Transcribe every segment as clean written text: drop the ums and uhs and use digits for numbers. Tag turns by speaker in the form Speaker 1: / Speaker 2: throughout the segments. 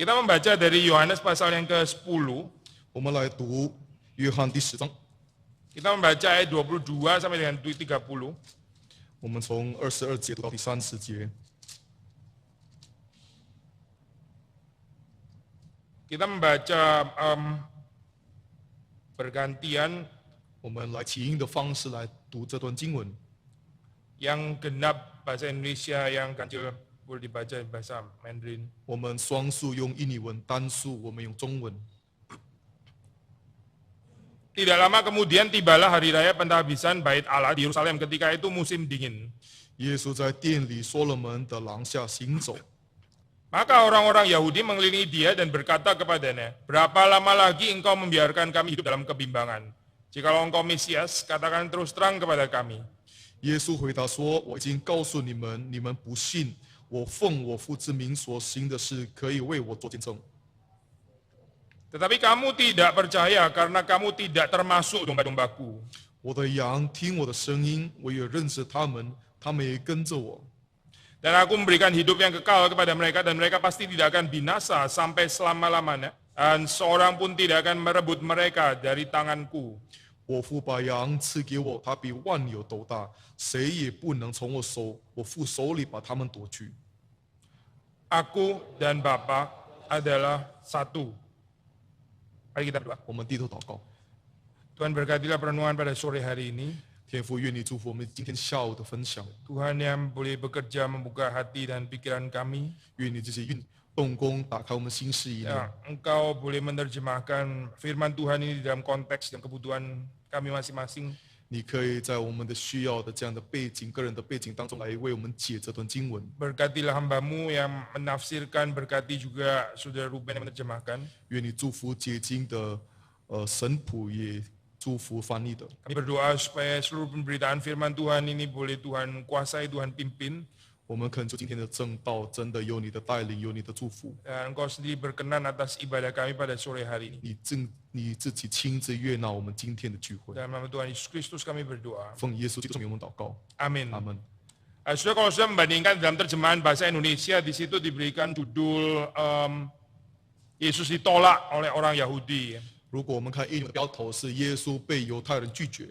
Speaker 1: Kita membaca dari Yohanes pasal yang ke-10.
Speaker 2: 我们来读约翰第10章，
Speaker 1: Kita membaca ayat 22 sampai dengan 30.
Speaker 2: 我们从22节读到第30节。
Speaker 1: Kita membaca bergantian,
Speaker 2: 我们来起音的方式来读这段经文。
Speaker 1: yang genap bahasa Indonesia, yang ganjil boleh dibaca bahasa Mandarin.
Speaker 2: 我们双数用印尼文，单数我们用中文。
Speaker 1: Tidak lama kemudian tibalah hari raya pentahabisan Bait Allah di Yerusalem. Ketika itu musim dingin.
Speaker 2: 耶稣在殿里所罗门的廊下行走，
Speaker 1: Maka orang-orang Yahudi mengelilingi dia dan berkata kepadanya, berapa lama lagi engkau membiarkan kami hidup dalam kebimbangan? Jikalau engkau Mesias, katakan terus terang kepada kami.
Speaker 2: 耶稣回答说：“我已经告诉你们，你们不信。我奉我父之名所行的事，可以为我做见证。
Speaker 1: Tetapi kamu tidak percaya karena kamu tidak termasuk domba-dombaku.
Speaker 2: 我的羊听我的声音，我也认识他们，他们也跟着我。
Speaker 1: Dan aku memberikan hidup yang kekal kepada mereka, dan mereka pasti tidak akan binasa sampai selama-lamanya. Dan seorang pun tidak akan merebut mereka dari tanganku.
Speaker 2: 我父把羊赐给我，他比万有都大，谁也不能从我父手里把他们夺去。
Speaker 1: Aku dan Bapa adalah satu. Mari kita berdoa.
Speaker 2: 我们低头祷告，
Speaker 1: Tuhan berkatilah perenungan pada sore hari ini.
Speaker 2: 天父，愿你祝福我们今天下午的分享，
Speaker 1: Tuhan yang boleh bekerja membuka hati dan pikiran kami.
Speaker 2: 愿你这些动工打开我们心视意念，
Speaker 1: Ya, Engkau boleh menerjemahkan firman Tuhan ini dalam konteks dan kebutuhan kami masing-masing.
Speaker 2: 你可以在我们的需要的这样的背景、个人的背景当中来为我们解这段经文。
Speaker 1: Berkatilah hamba-Mu yang menafsirkan, berkati juga Saudara Ruben yang menerjemahkan.
Speaker 2: 愿你祝福解经的神仆，也祝福翻译的。
Speaker 1: Kami berdoa supaya seluruh pemberitaan firman Tuhan ini boleh Tuhan kuasai, Tuhan pimpin.
Speaker 2: 我们恳求今天的正道真的有你的带领，有你的祝福，
Speaker 1: Dan Engkau sendiri berkenan atas ibadah kami pada sore hari ini.
Speaker 2: 你自己亲自悦纳我们今天的聚会。
Speaker 1: Dalam nama Tuhan Yesus Kristus kami berdoa.
Speaker 2: 奉耶稣基督名我们祷告，
Speaker 1: Amin.
Speaker 2: 阿门。
Speaker 1: Saudara, kalau sudah membandingkan dalam terjemahan bahasa Indonesia, di situ diberikan judul Yesus ditolak oleh orang Yahudi.
Speaker 2: 如果我们看英文的标头是耶稣被犹太人拒绝，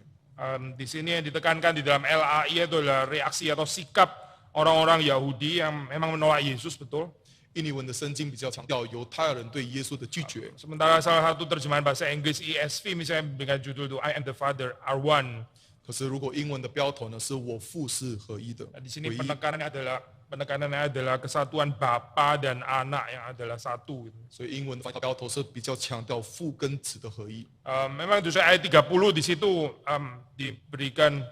Speaker 1: Di sini yang ditekankan di dalam LAI itu adalah reaksi atau sikap orang-orang Yahudi yang memang menolak Yesus, betul.
Speaker 2: 印尼文的圣经比较强调犹太人对耶稣的拒绝。
Speaker 1: Sementara salah satu terjemahan bahasa Inggris ESV misalnya dengan judul itu I and the Father are one.
Speaker 2: 可是如果英文的标头呢是我父是合一的，
Speaker 1: Di sini
Speaker 2: 唯一。
Speaker 1: penekanannya adalah kesatuan Bapa dan Anak yang adalah satu.
Speaker 2: 所以英文的标头是比较强调父跟子的合一。
Speaker 1: Memang itu ayat 30 di situ diberikan,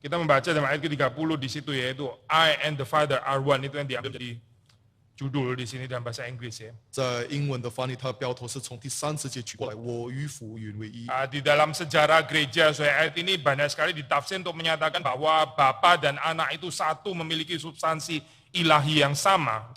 Speaker 1: kita membaca dalam ayat ke-30 di situ, yaitu I and the Father are one, itu yang diambil dari judul di sini dalam bahasa Inggris ya.
Speaker 2: 在英文的翻译，它的标头是从第30节取过来，我与父原为一。
Speaker 1: Di dalam sejarah gereja, ayat ini banyak sekali ditafsir untuk menyatakan bahwa Bapa dan Anak itu satu, memiliki substansi ilahi yang sama.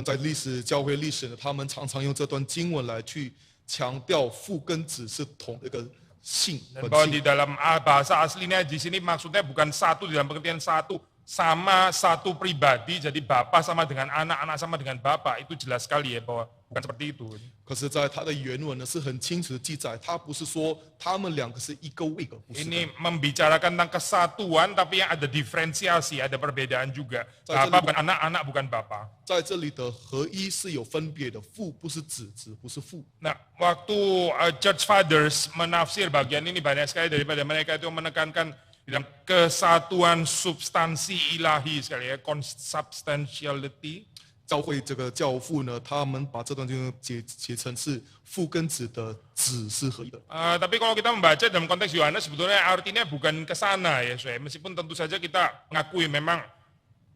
Speaker 2: 在教会历史呢，他们常常用这段经文来去强调父跟子是同一个性
Speaker 1: Dan
Speaker 2: 本
Speaker 1: bahwa
Speaker 2: 性
Speaker 1: di dalam bahasa aslinya di sini maksudnya bukan satu dalam pengertian satu, sama satu pribadi, jadi Bapa sama dengan Anak, Anak sama dengan Bapa, itu jelas sekali ya bahwa bukan seperti itu.
Speaker 2: 可是，在它的原文呢是很清楚的记载，它不是说他们两个是一个位格，不是的。
Speaker 1: Ini membicarakan tentang kesatuan, tapi yang ada diferensiasi, ada perbedaan juga. Bapa bukan Anak, Anak bukan Bapa.
Speaker 2: 在这里的合一是有分别的，父不是子，子不是父。
Speaker 1: Nah, waktu Church Fathers menafsir bagian ini, banyak sekali daripada mereka itu menekankan dalam kesatuan substansi ilahi sekali ya, consubstantiality.
Speaker 2: 教会这个教父呢，他们把这段经文解成是父跟子的子是合一的。
Speaker 1: Tapi kalau kita membaca dalam konteks Yohanes, sebetulnya artinya bukan ke sana ya, meskipun tentu saja kita mengakui memang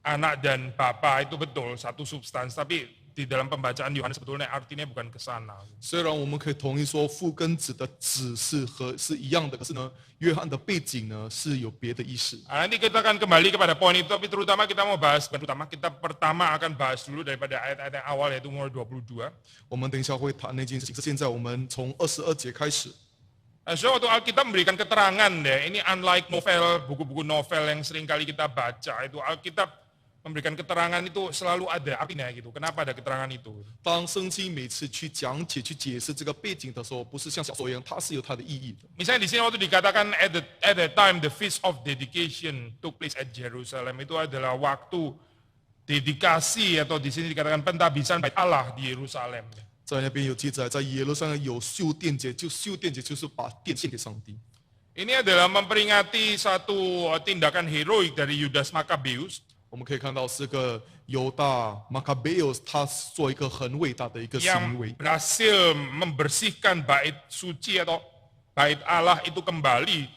Speaker 1: Anak dan Bapa itu betul satu substansi, tapi di dalam pembacaan Yohanes sebetulnya artinya bukan ke sana.
Speaker 2: 虽然我们可以同意说父跟子的子是一样的，可是呢，约翰的背景呢是有别的意思。
Speaker 1: Nanti kita akan kembali kepada poin itu, tapi terutama kita mau bahas, kita pertama akan bahas dulu daripada ayat-ayat yang awal, yaitu mulai 22.
Speaker 2: 我们等一下会谈那件事情。现在我们从22节开始。
Speaker 1: So, waktu Alkitab memberikan keterangan deh, ini unlike novel, buku-buku novel yang sering kali kita baca, itu Alkitab memberikan keterangan itu selalu ada artinya gitu. Kenapa ada keterangan itu?
Speaker 2: 当圣经每次去讲解、去解释这个背景的时候，不是像小说一样，它是有它的意义的。
Speaker 1: Misalnya di sini waktu dikatakan at the time the feast of dedication took place at Jerusalem, itu adalah waktu dedikasi atau di sini dikatakan pentabisan bait Allah di Yerusalem.
Speaker 2: 在那边有记载，在耶路撒冷有修殿节，修殿节就是把殿献给上帝。
Speaker 1: Ini adalah memperingati satu tindakan heroik dari Yudas Maccabeus
Speaker 2: 我们可以看到这个犹大马卡贝欧，他做一个很伟大的一个行
Speaker 1: yang
Speaker 2: 为，
Speaker 1: berhasil membersihkan bait suci atau bait Allah itu kembali,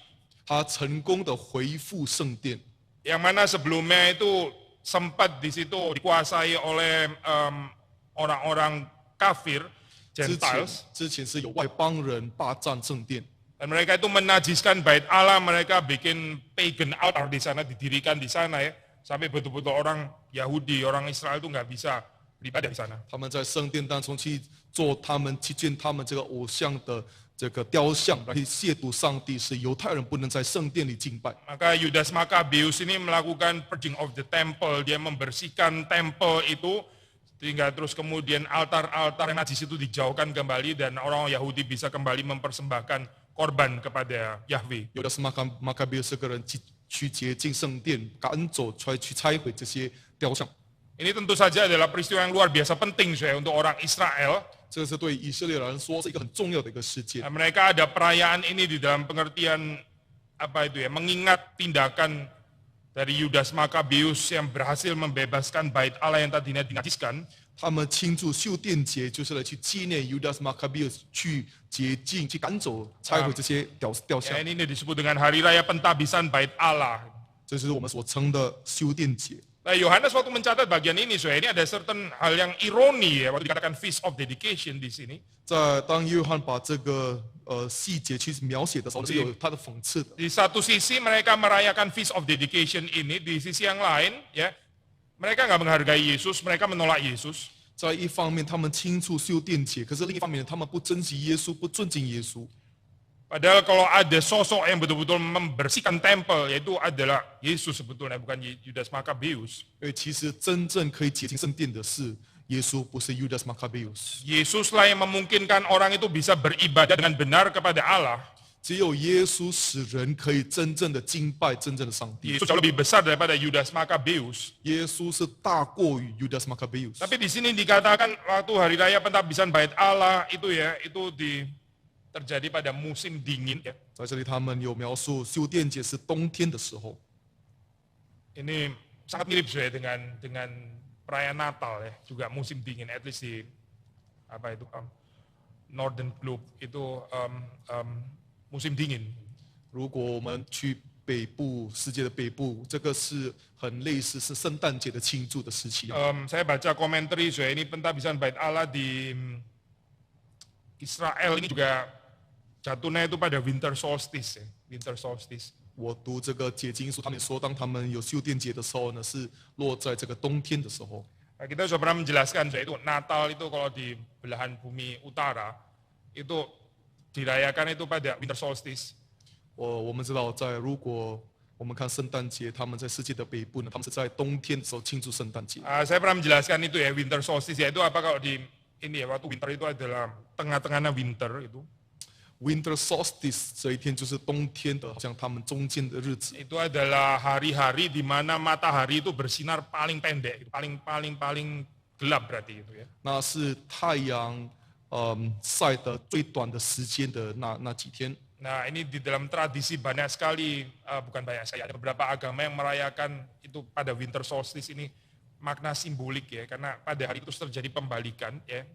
Speaker 2: 他成功的恢复圣殿。
Speaker 1: yang mana sebelumnya itu sempat di situ dikuasai oleh orang-orang kafir,
Speaker 2: 之前是有外邦人霸占圣殿，
Speaker 1: dan mereka itu menajiskan bait Allah, mereka bikin pagan altar di sana, didirikan di sana ya, sampai betul-betul orang Yahudi, orang Israel itu nggak bisa beribadah di sana.
Speaker 2: 他们在圣殿当中去建他们这个偶像的这个雕像，来去亵渎上帝，是犹太人不能在圣殿里敬拜。
Speaker 1: Maka Yudas Maccabeus ini melakukan purging of the temple, dia membersihkan temple itu, sehingga terus kemudian altar-altar yang najis itu dijauhkan kembali dan orang Yahudi bisa kembali mempersembahkan korban kepada Yahweh.
Speaker 2: 有的是马卡贝欧这个人去洁净圣殿，赶走去拆毁这些雕像。
Speaker 1: Ini tentu saja adalah peristiwa yang luar biasa penting saya untuk orang Israel.
Speaker 2: 这是对以色列人来说是一个很重要的一个事件。
Speaker 1: Mereka ada perayaan ini di dalam pengertian apa itu ya, mengingat tindakan dari Yudas Maccabeus yang berhasil membebaskan bait Allah yang tadinya dinajiskan.
Speaker 2: 他们庆祝修殿节，就是来去纪念 Yudas Maccabeus 去洁净、去赶走、拆毁这些雕像
Speaker 1: Ya,。ini disebut dengan hari raya pentabisan bait Allah.
Speaker 2: 这就是我们所称的修殿节。
Speaker 1: Nah, Yohanes waktu mencatat bagian ini, ini ada certain hal yang ironi ya, waktu dikatakan feast of dedication di sini.
Speaker 2: 当约翰把这个细节去描写的时候，是有他的讽刺的。
Speaker 1: Di satu sisi mereka merayakan feast of dedication ini, di sisi yang lain ya, mereka nggak menghargai Yesus, mereka menolak Yesus.
Speaker 2: 在一方面，他们庆祝修殿节，可是另一方面，他们不珍惜耶稣，不尊敬耶稣。
Speaker 1: Padahal kalau ada sosok yang betul-betul membersihkan tempel, yaitu adalah Yesus sebetulnya, bukan Yudas Maccabeus.
Speaker 2: 因为其实真正可以洁净圣殿的是耶稣，不是 Yudas Maccabeus。
Speaker 1: Yesuslah yang memungkinkan orang itu bisa beribadah dengan benar kepada Allah.
Speaker 2: 只有耶稣使人可以真正的敬拜真正的上帝。
Speaker 1: Yesus jauh lebih besar daripada Yudas Maccabeus.
Speaker 2: 耶稣是大过于 Yudas Maccabeus。
Speaker 1: Tapi di sini dikatakan waktu hari raya pentabisan bait Allah itu ya, itu terjadi pada musim dingin ya.
Speaker 2: 在这里，他们有描述修殿节是冬天的时候。
Speaker 1: Ini sangat mirip saya dengan perayaan Natal ya, juga musim dingin, at least di apa itu Northern Globe itu musim dingin.
Speaker 2: 如果我们去北部，世界的北部，这个是很类似是圣诞节的庆祝的时期。
Speaker 1: Saya baca komentar saya ini pentabisan bait Allah di Israel ini juga jatuhnya itu pada winter solstice ya, winter solstice.
Speaker 2: 我读这个解经书，他们说，当他们有修殿节的时候呢，是落在这个冬天的时候。
Speaker 1: Nah, kita sudah pernah menjelaskan itu Natal itu kalau di belahan bumi utara itu dirayakan itu pada winter solstice.
Speaker 2: 我们知道，如果我们看圣诞节，他们在世界的北部呢，他们是在冬天的时候庆祝圣诞节。
Speaker 1: Saya pernah menjelaskan itu ya winter solstice ya, itu apa kalau di ini ya waktu winter itu adalah tengah-tengahnya winter itu.
Speaker 2: Winter solstice 这一天就是冬天的，好像他们中间的日子。
Speaker 1: Itu adalah hari-hari di mana matahari itu bersinar paling pendek, paling gelap berarti itu ya.
Speaker 2: 那是太阳晒得最短的时间的那几天。
Speaker 1: Nah ini di dalam tradisi banyak sekali, bukan banyak sekali, ada beberapa agama yang merayakan itu pada winter solstice ini makna simbolik ya, karena pada hari itu terjadi pembalikan ya,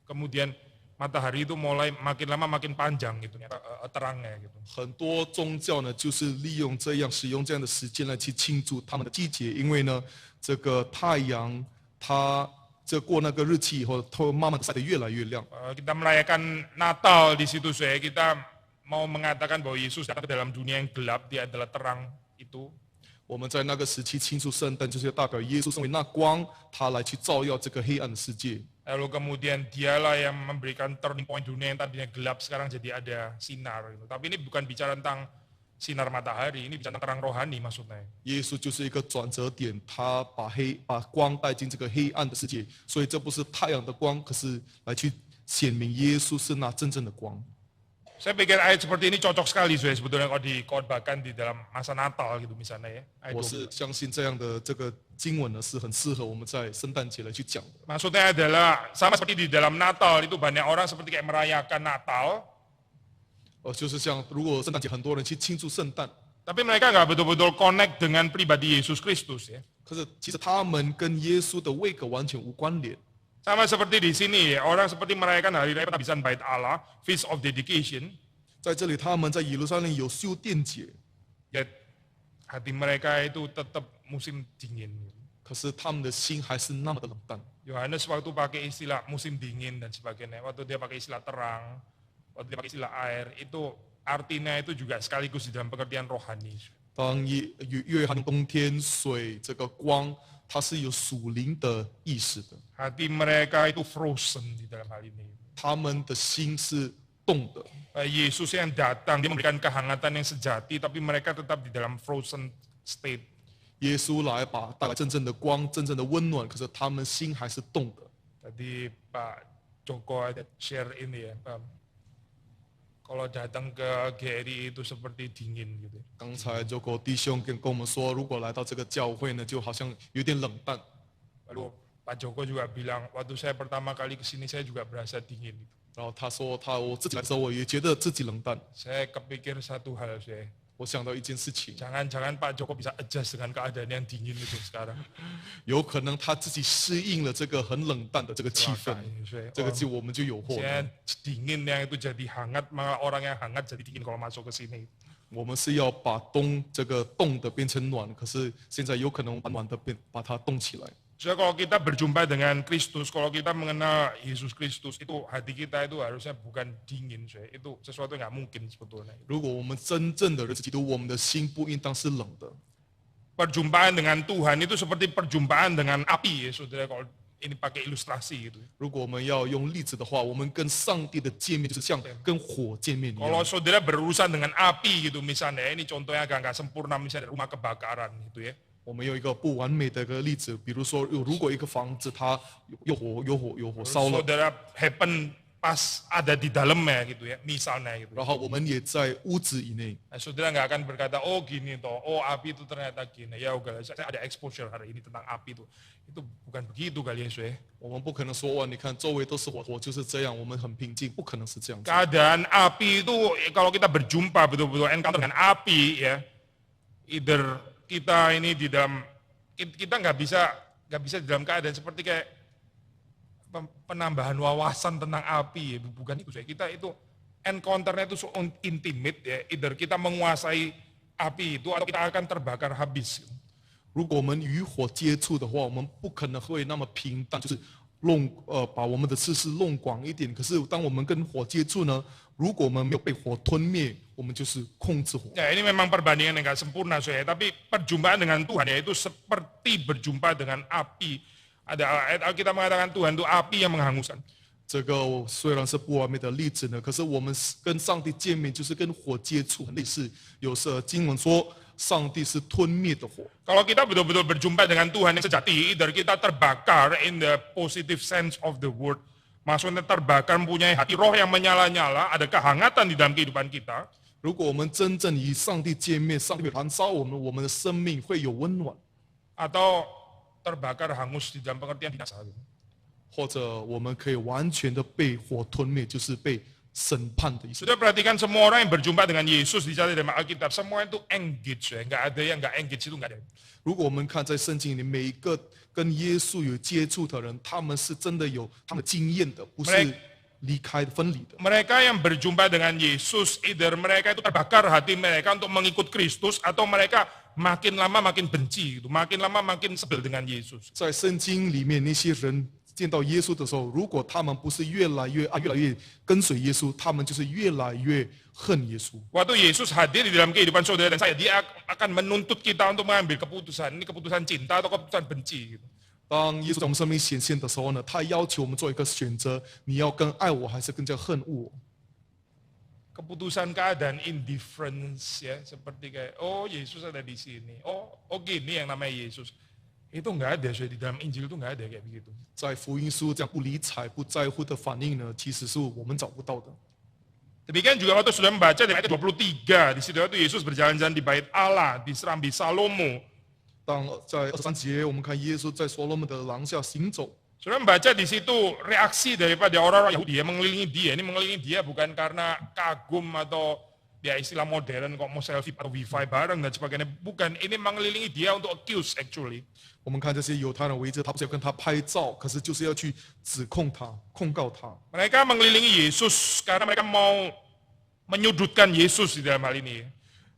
Speaker 1: kemudian matahari itu mulai makin lama makin panjang gitu ya, terangnya gitu.
Speaker 2: 很多宗教呢，就是利用使用这样的时间来去庆祝他们的季节，因为呢，这个太阳它过那个日期以后，它会慢慢的晒得越来越亮。
Speaker 1: Kita merayakan Natal di situ saya, kita mau mengatakan bahwa Yesus datang ke dalam dunia yang gelap, dia adalah terang itu.
Speaker 2: 我们在那个时期庆祝圣诞，就是代表耶稣成为那光，他来去照耀这个黑暗的世界。
Speaker 1: Lalu kemudian dialah yang memberikan turning point dunia yang tadinya gelap sekarang jadi ada sinar. Gitu. Tapi ini bukan bicara tentang sinar matahari, ini bicara terang rohani maksudnya.
Speaker 2: 耶稣就是一个转折点，他把光带进这个黑暗的世界，所以这不是太阳的光，可是来去显明耶稣是那真正的光。
Speaker 1: Saya pikir ayat seperti ini cocok sekali sebetulnya kalau dikhotbahkan di dalam masa Natal gitu misalnya ya. Ayat
Speaker 2: 我是相信这样的这个经文呢是很适合我们在圣诞节来去讲的。
Speaker 1: Maksudnya adalah sama seperti di dalam Natal itu banyak orang seperti kayak merayakan Natal,
Speaker 2: 就是像如果圣诞节很多人去庆祝圣诞，
Speaker 1: tapi mereka nggak betul-betul connect dengan pribadi Yesus Kristus ya.
Speaker 2: 可是其实他们跟耶稣的位格完全无关联。
Speaker 1: Sama seperti di sini, orang seperti merayakan hari raya penghabisan bait Allah, Feast of Dedication,
Speaker 2: 在这里，他们在耶路撒冷有修殿节，
Speaker 1: ya hati mereka itu tetap musim dingin.
Speaker 2: 可是他们的心还是那么的冷淡。
Speaker 1: Yohanes waktu pakai istilah musim dingin dan sebagainya, waktu dia pakai istilah terang, waktu dia pakai istilah air, itu artinya itu juga sekaligus di dalam pengertian rohani.
Speaker 2: 当约翰冬天水这个光，它是有属灵的意识的，
Speaker 1: Hati mereka itu frozen di dalam hal ini.
Speaker 2: 他们的心是动的。
Speaker 1: Yesus yang datang, dia memberikan kehangatan yang sejati, tapi mereka tetap di dalam frozen state.
Speaker 2: 耶稣来带来真正的光、真正的温暖，可是他们心还是动的。
Speaker 1: Tadi Pak Joko ada share ini ya, Pak. Kalau datang ke GRI itu seperti dingin gitu.
Speaker 2: 刚才就国弟兄跟我们说，如果来到这个教会呢，就好像有点冷淡。
Speaker 1: Lalu Pak Joko juga bilang, waktu saya pertama kali ke sini saya juga berasa dingin. Gitu.
Speaker 2: 然后他说我自己来的时候，我也觉得自己冷淡。
Speaker 1: Saya kepikir satu hal saya,
Speaker 2: 我想到一件事情，
Speaker 1: jangan-jangan Pak Joko bisa adjust dengan keadaan yang dingin itu sekarang.
Speaker 2: 有可能他自己适应了这个很冷淡的这个气氛，
Speaker 1: Saya,
Speaker 2: 这个就我们就有祸了。
Speaker 1: saya dingin yang itu jadi hangat, malah orang yang hangat jadi dingin kalau masuk ke sini.
Speaker 2: 我们是要把这个冻的变成暖，可是现在有可能把暖的把它冻起来。
Speaker 1: So, kalau kita berjumpa dengan Kristus, kalau kita mengenal Yesus Kristus, itu hati kita itu harusnya bukan dingin, itu sesuatu yang nggak mungkin sebetulnya.
Speaker 2: 如果我们真正的认识基督，我们的心不应当是冷的。
Speaker 1: Perjumpaan dengan Tuhan itu seperti perjumpaan dengan api, ya saudara. Kalau ini pakai ilustrasi gitu.
Speaker 2: 如果我们要用例子的话，我们跟上帝的见面就是像跟火见面一
Speaker 1: Kalau
Speaker 2: 样。
Speaker 1: saudara berurusan dengan api gitu, misalnya ini contohnya agak nggak sempurna, misalnya rumah kebakaran gitu ya.
Speaker 2: 我们有一个不完美的一个例子，比如说，如果一个房子它有火烧了，
Speaker 1: Saudara happen pas ada di dalamnya gitu ya, misalnya gitu.
Speaker 2: 然后我们也在屋子以内，
Speaker 1: Nah, saudara nggak akan berkata, oh gini toh, oh api itu ternyata gini. Ya udah, saya ada exposure hari ini tentang api itu. Itu bukan begitu kali ya, saudara.
Speaker 2: 我们不可能说哇，你看周围都是火，火就是这样，我们很平静，不可能是这样子。
Speaker 1: Keadaan api itu kalau kita berjumpa betul-betul encounter dengan api ya, either kita ini di dalam kita nggak bisa di dalam keadaan seperti kayak penambahan wawasan tentang api ya, bukan itu saya. Kita itu encounternya itu so intimate ya, either kita menguasai api itu atau kita akan terbakar habis.
Speaker 2: 如果我们与火接触的话，我们不可能会那么平淡，就是把我们的知识弄广一点。可是当我们跟火接触呢，如果我们没有被火吞灭，我们就是控制火。
Speaker 1: Ya ini memang perbandingan yang nggak sempurna saya, tapi perjumpaan dengan Tuhan ya itu seperti berjumpa dengan api. Ada ayat Alkitab mengatakan Tuhan itu api yang menghanguskan.
Speaker 2: 这个虽然是不完美的例子呢，可是我们跟上帝见面就是跟火接触，很类似。有时经文说，上帝是吞灭的火。
Speaker 1: Kalau kita betul-betul berjumpa dengan Tuhan yang sejati, either kita terbakar in the positive sense of the word, maksudnya terbakar mempunyai hati roh yang menyala-nyala, ada kehangatan di dalam kehidupan kita.
Speaker 2: 如果我们真正与上帝见面，上帝会燃烧我们，我们的生命会有温暖。
Speaker 1: Atau terbakar hangus di dalam pengertian binasa.
Speaker 2: 或者我们可以完全的被火吞灭，就是被审判的意思。
Speaker 1: Sudah perhatikan semua orang yang berjumpa dengan Yesus di dalam Alkitab, semua itu engage ya, nggak ada yang nggak engage itu nggak ada.
Speaker 2: 如果我们看在圣经里，每一个跟耶稣有接触的人，他们是真的有他们经验的，不是离开分离的。
Speaker 1: Mereka yang berjumpa dengan Yesus, either mereka itu terbakar hati mereka untuk mengikut Kristus, atau mereka makin lama makin benci, gitu. Makin lama makin sebel dengan Yesus.
Speaker 2: 在圣经里面，那些人见到耶稣的时候，如果他们不是越来越跟随耶稣，他们就是越来越恨耶稣。
Speaker 1: Waktu Yesus hadir di dalam kehidupan saudara dan saya, dia akan menuntut kita untuk mengambil keputusan. Ini keputusan cinta atau keputusan benci. Gitu.
Speaker 2: 当耶稣在我们生命显现的时候呢，他要求我们做一个选择：你要更爱我，还是更加恨恶我？
Speaker 1: keputusan keadaan indifference ya, seperti kayak oh Yesus ada di sini, oh gini yang namanya Yesus. Itu nggak ada, di dalam Injil itu nggak ada kayak begitu.
Speaker 2: 在福音书这样不理睬、不在乎的反应呢，其实是我们找不到的。
Speaker 1: Demikian juga waktu sudah membaca di ayat 23, di situ itu Yesus berjalan-jalan di bait Allah, di serambi Salomo.
Speaker 2: 当在23节，我们看耶稣在所罗门的廊下行走。
Speaker 1: Sudah membaca di situ reaksi daripada orang-orang Yahudi yang mengelilingi dia. Ini mengelilingi dia bukan karena kagum atau ya istilah modern kok mau selfie atau wifi bareng dan sebagainya. Bukan, ini mengelilingi dia untuk accuse actually.
Speaker 2: 我们看这些犹太人围着他，不是要跟他拍照，可是就是要去指控他、控告他。
Speaker 1: Mereka mengelilingi Yesus karena mereka mau menyudutkan Yesus di dalam hal ini.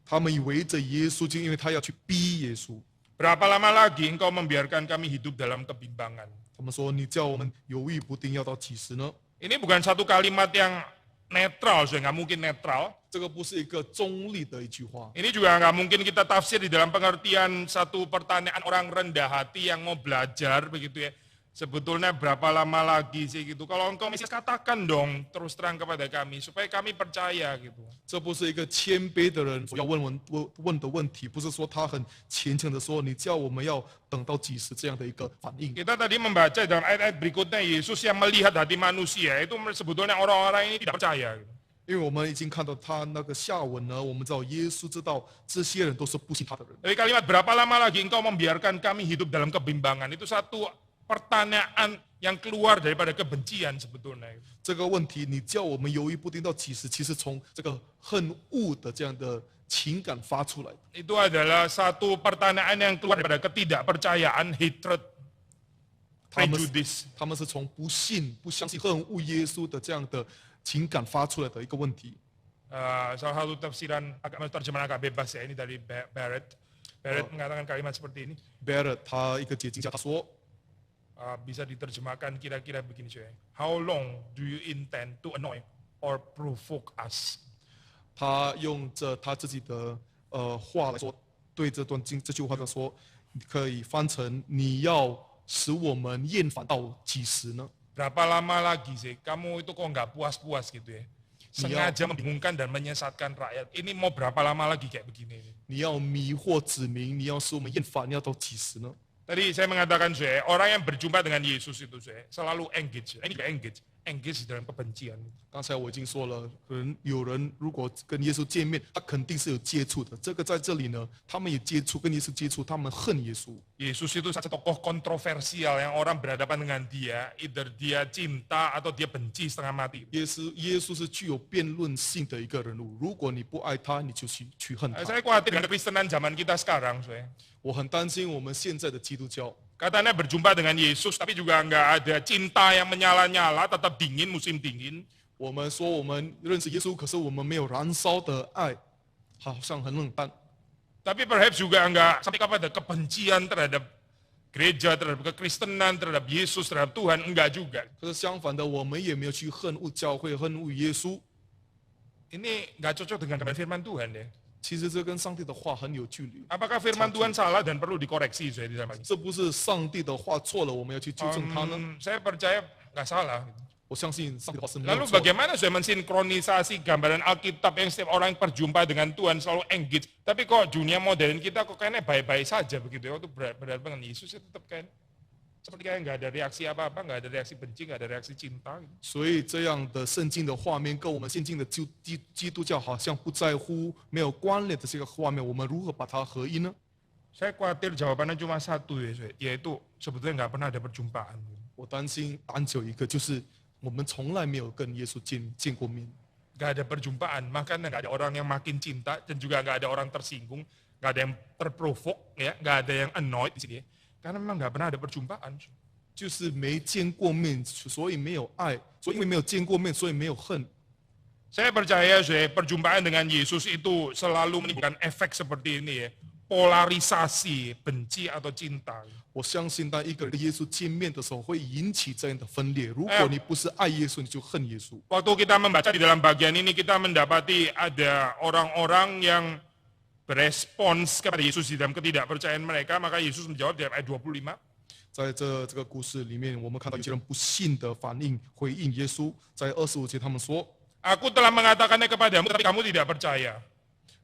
Speaker 2: 他们围着耶稣，就因为他要去逼耶稣。
Speaker 1: Berapa lama lagi engkau membiarkan kami hidup dalam kebimbangan?
Speaker 2: 他们说：“你叫我们犹豫不定，要到几时呢
Speaker 1: Ini bukan satu kalimat yang netral, sudah nggak mungkin netral. ？”
Speaker 2: 这个不是一个中立的一句话，
Speaker 1: Ini juga nggak mungkin kita tafsir di dalam pengertian satu pertanyaan orang rendah hati yang mau belajar begitu ya. Sebetulnya berapa lama lagi sih gitu. Kalau engkau Mesias katakan dong terus terang kepada kami supaya kami percaya gitu.
Speaker 2: 这不是一个谦卑的人所要问的问题，不是说他很虔诚的说：“你叫我们要等到几时？”这样的一个反应。
Speaker 1: Kita tadi membaca dalam ayat-ayat berikutnya Yesus yang melihat hati manusia itu sebetulnya orang-orang ini tidak percaya. Gitu.
Speaker 2: 因为我们已经看到他那个下文呢，我们知道耶稣知道这些人都是不信他的人。
Speaker 1: Dari kalimat berapa lama lagi engkau membiarkan kami hidup dalam kebimbangan itu satu pertanyaan yang keluar daripada kebencian sebetulnya.
Speaker 2: 这个问题，你叫我们犹豫不定到几时？其实从这个恨恶的这样的情感发出来的。
Speaker 1: Itu adalah satu pertanyaan yang keluar daripada ketidakpercayaan, hatred,
Speaker 2: 他们
Speaker 1: prejudice.
Speaker 2: 他们是从不信、不相信、恨恶耶稣的这样的情感发出来的一个问题。
Speaker 1: Salah satu tafsiran terjemahan agak bebas ya ini dari Barrett. Barrett mengatakan kalimat seperti ini.
Speaker 2: Barrett 他一个解经家他说，
Speaker 1: Bisa diterjemahkan kira-kira begini saja. How long do you intend to annoy or provoke us?
Speaker 2: 他用着他自己的话来说，对这句话他说，可以翻成你要使我们厌烦到几时呢？
Speaker 1: Berapa lama lagi sih kamu itu kok nggak puas-puas gitu ya? Sengaja membingungkan dan menyesatkan rakyat. Ini mau berapa lama lagi kayak begini?
Speaker 2: 你要迷惑子民，你要使我们厌烦，要到几时呢？
Speaker 1: Tadi saya mengatakan saya orang yang berjumpa dengan Yesus itu saya selalu engage. Ini juga engage dalam kebencian.
Speaker 2: 刚才我已经说了，有人如果跟耶稣见面，他肯定是有接触的。这个在这里呢，他们也接触，跟耶稣接触，他们恨耶稣。
Speaker 1: Yesus itu satu tokoh kontroversial yang orang berhadapan dengan dia, either dia cinta atau dia benci setengah mati.
Speaker 2: 耶稣是具有辩论性的一个人物。如果你不爱他，你就去恨他。
Speaker 1: Saya khawatir dengan Kristenan zaman kita sekarang, saya.
Speaker 2: 我很担心我们现在的基督教。
Speaker 1: Katanya berjumpa dengan Yesus, tapi juga nggak ada cinta yang menyala-nyala, tetap dingin musim dingin.
Speaker 2: 我们说我们认识耶稣，可是我们没有燃烧的爱，好像很冷淡。
Speaker 1: Tapi perhaps juga nggak sampai kepada kebencian terhadap gereja, terhadap kekristenan, terhadap Yesus, terhadap Tuhan, enggak juga.
Speaker 2: 可是相反的，我们也没有去恨恶教会、恨恶耶稣。
Speaker 1: Ini nggak cocok dengan firman Tuhan deh.
Speaker 2: 其实这跟上帝的话很有距离。
Speaker 1: Apakah firman Tuhan salah dan perlu dikoreksi saya di dalam ini?
Speaker 2: 这不是上帝的话错了，我们要去纠正它呢？
Speaker 1: Saya percaya nggak salah.
Speaker 2: 我相信上帝的话是没有
Speaker 1: Lalu
Speaker 2: 错的。
Speaker 1: bagaimana saya mensinkronisasi gambaran Alkitab yang setiap orang yang berjumpa dengan Tuhan selalu engage. Tapi kok dunia modern kita kok kayaknya baik-baik saja begitu ya. Waktu berhadapan dengan Yesus ya tetap kayak seperti kayak nggak ada reaksi apa-apa, nggak ada reaksi benci, nggak ada reaksi cinta. Gitu.
Speaker 2: 所以这样的圣经的画面跟我们现今的基督教好像不在乎、没有关联的这个画面，我们如何把它合一呢？
Speaker 1: Saya khawatir jawabannya cuma satu ya, yaitu sebetulnya nggak pernah ada perjumpaan.
Speaker 2: 我担心答案只有一个，就是我们从来没有跟耶稣见过面。
Speaker 1: Nggak ada perjumpaan, makanya nggak ada orang yang makin cinta dan juga nggak ada orang tersinggung, nggak ada yang terprovok, ya, nggak ada yang annoyed di sini. Ya. Karena memang nggak pernah ada perjumpaan.
Speaker 2: 就是没见过面，所以没有爱；所以因为没有见过面，所以没有恨。
Speaker 1: Saya percaya perjumpaan dengan Yesus itu selalu menimbulkan efek seperti ini ya. Polarisasi, benci atau cinta.
Speaker 2: 我相信，当一个人跟耶稣见面的时候，会引起这样的分裂。如果你不是爱耶稣，你就恨耶稣。
Speaker 1: Waktu kita membaca di dalam bagian ini, kita mendapati ada orang-orang yang berespons kepada Yesus di dalam ketidakpercayaan mereka, maka Yesus menjawab di ayat 25.
Speaker 2: 在这个故事里面，我们看到有些人不信的反应回应耶稣。在25节，他们说
Speaker 1: Aku telah mengatakannya kepadamu, tapi kamu tidak percaya.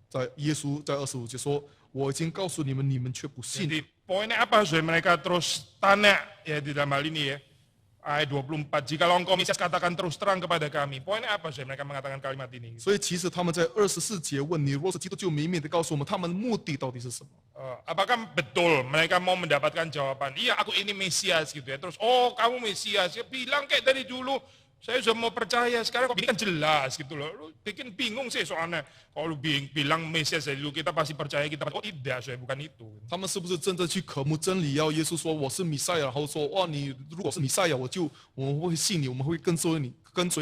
Speaker 2: 在耶稣在25节说：“我已经告诉你们，你们却不信。”
Speaker 1: Jadi poinnya apa? Saudara? Mereka terus tanya ya di dalam hal ini ya. Ayat 24, jikalau engkau Mesias katakan terus terang kepada kami. Poinnya apa? Saudara? Mereka mengatakan kalimat ini.
Speaker 2: 所以其实他们在24节问你，若是基督，就明明的告诉我们，他们的目的到底是什么？
Speaker 1: Apakah betul mereka mau mendapatkan jawaban? Iya, aku ini Mesias gitu ya. Terus, oh kamu Mesias, ya bilang kayak dari dulu. Saya sudah mau percaya, sekarang kok ini kan jelas gitu loh. Lu bikin bingung sih soalnya. Kalau lu bilang Mesias dari dulu, kita pasti percaya, kita pasti, oh tidak, saya bukan itu.
Speaker 2: 他们是不是真正去渴慕真理，要耶稣说我是弥赛亚，然后说哇，你如果是弥赛亚，我们会信你，我们会跟随